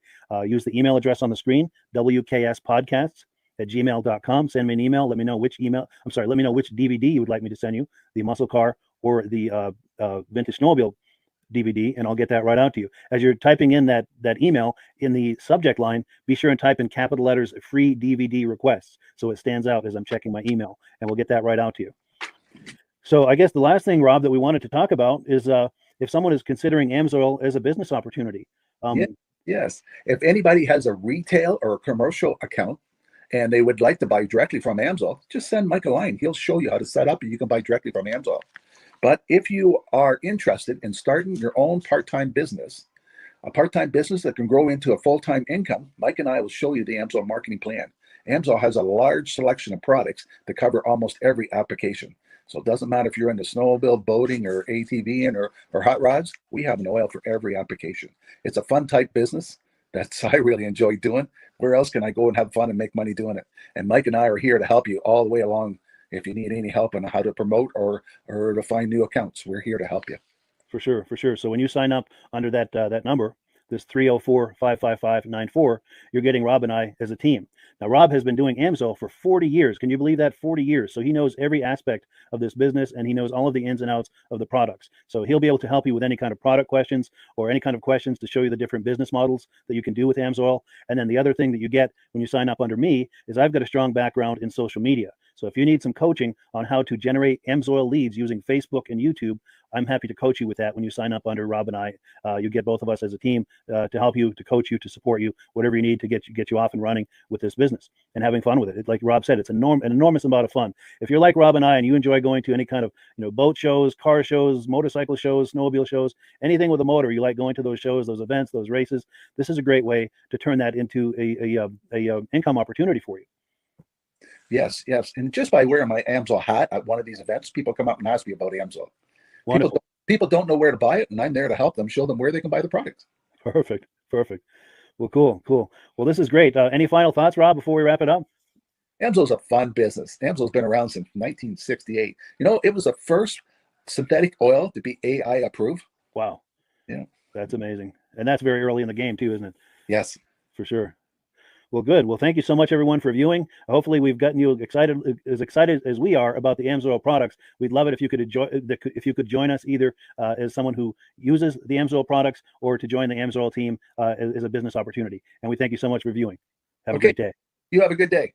Use the email address on the screen, wkspodcasts@gmail.com. Send me an email. Let me know which DVD you would like me to send you, the muscle car or the vintage snowmobile DVD, and I'll get that right out to you. As you're typing in that email, in the subject line, be sure and type in capital letters, free DVD requests, so it stands out as I'm checking my email, and we'll get that right out to you. So I guess the last thing, Rob, that we wanted to talk about is if someone is considering AMSOIL as a business opportunity. Yes. If anybody has a retail or a commercial account and they would like to buy directly from AMSOIL, just send Mike a line. He'll show you how to set up, and you can buy directly from AMSOIL. But if you are interested in starting your own part-time business, a part-time business that can grow into a full-time income, Mike and I will show you the AMSOIL marketing plan. AMSOIL has a large selection of products that cover almost every application. So it doesn't matter if you're into snowmobile, boating, or ATVing, or hot rods. We have an oil for every application. It's a fun type business that I really enjoy doing. Where else can I go and have fun and make money doing it? And Mike and I are here to help you all the way along. If you need any help on how to promote or to find new accounts, we're here to help you. For sure. So when you sign up under that number, this 304-555-94, you're getting Rob and I as a team. Now, Rob has been doing AMSOIL for 40 years. Can you believe that? 40 years. So he knows every aspect of this business, and he knows all of the ins and outs of the products. So he'll be able to help you with any kind of product questions or any kind of questions to show you the different business models that you can do with AMSOIL. And then the other thing that you get when you sign up under me is I've got a strong background in social media. So if you need some coaching on how to generate AMSOIL leads using Facebook and YouTube, I'm happy to coach you with that when you sign up under Rob and I. You get both of us as a team to help you, to coach you, to support you, whatever you need to get you off and running with this business and having fun with it. Like Rob said, it's an enormous amount of fun. If you're like Rob and I and you enjoy going to any kind of boat shows, car shows, motorcycle shows, snowmobile shows, anything with a motor, you like going to those shows, those events, those races, this is a great way to turn that into a income opportunity for you. Yes, yes. And just by wearing my AMSOIL hat at one of these events, people come up and ask me about AMSOIL. People don't know where to buy it, and I'm there to help them, show them where they can buy the product. Perfect. Well, cool. Well, this is great. Any final thoughts, Rob, before we wrap it up? AMSOIL's a fun business. AMSOIL's been around since 1968. It was the first synthetic oil to be AI approved. Wow. Yeah. That's amazing. And that's very early in the game too, isn't it? Yes. For sure. Well, good. Well, thank you so much, everyone, for viewing. Hopefully, we've gotten you excited as we are about the AMSOIL products. We'd love it if you could join us either as someone who uses the AMSOIL products or to join the AMSOIL team as a business opportunity. And we thank you so much for viewing. Have a great day. You have a good day.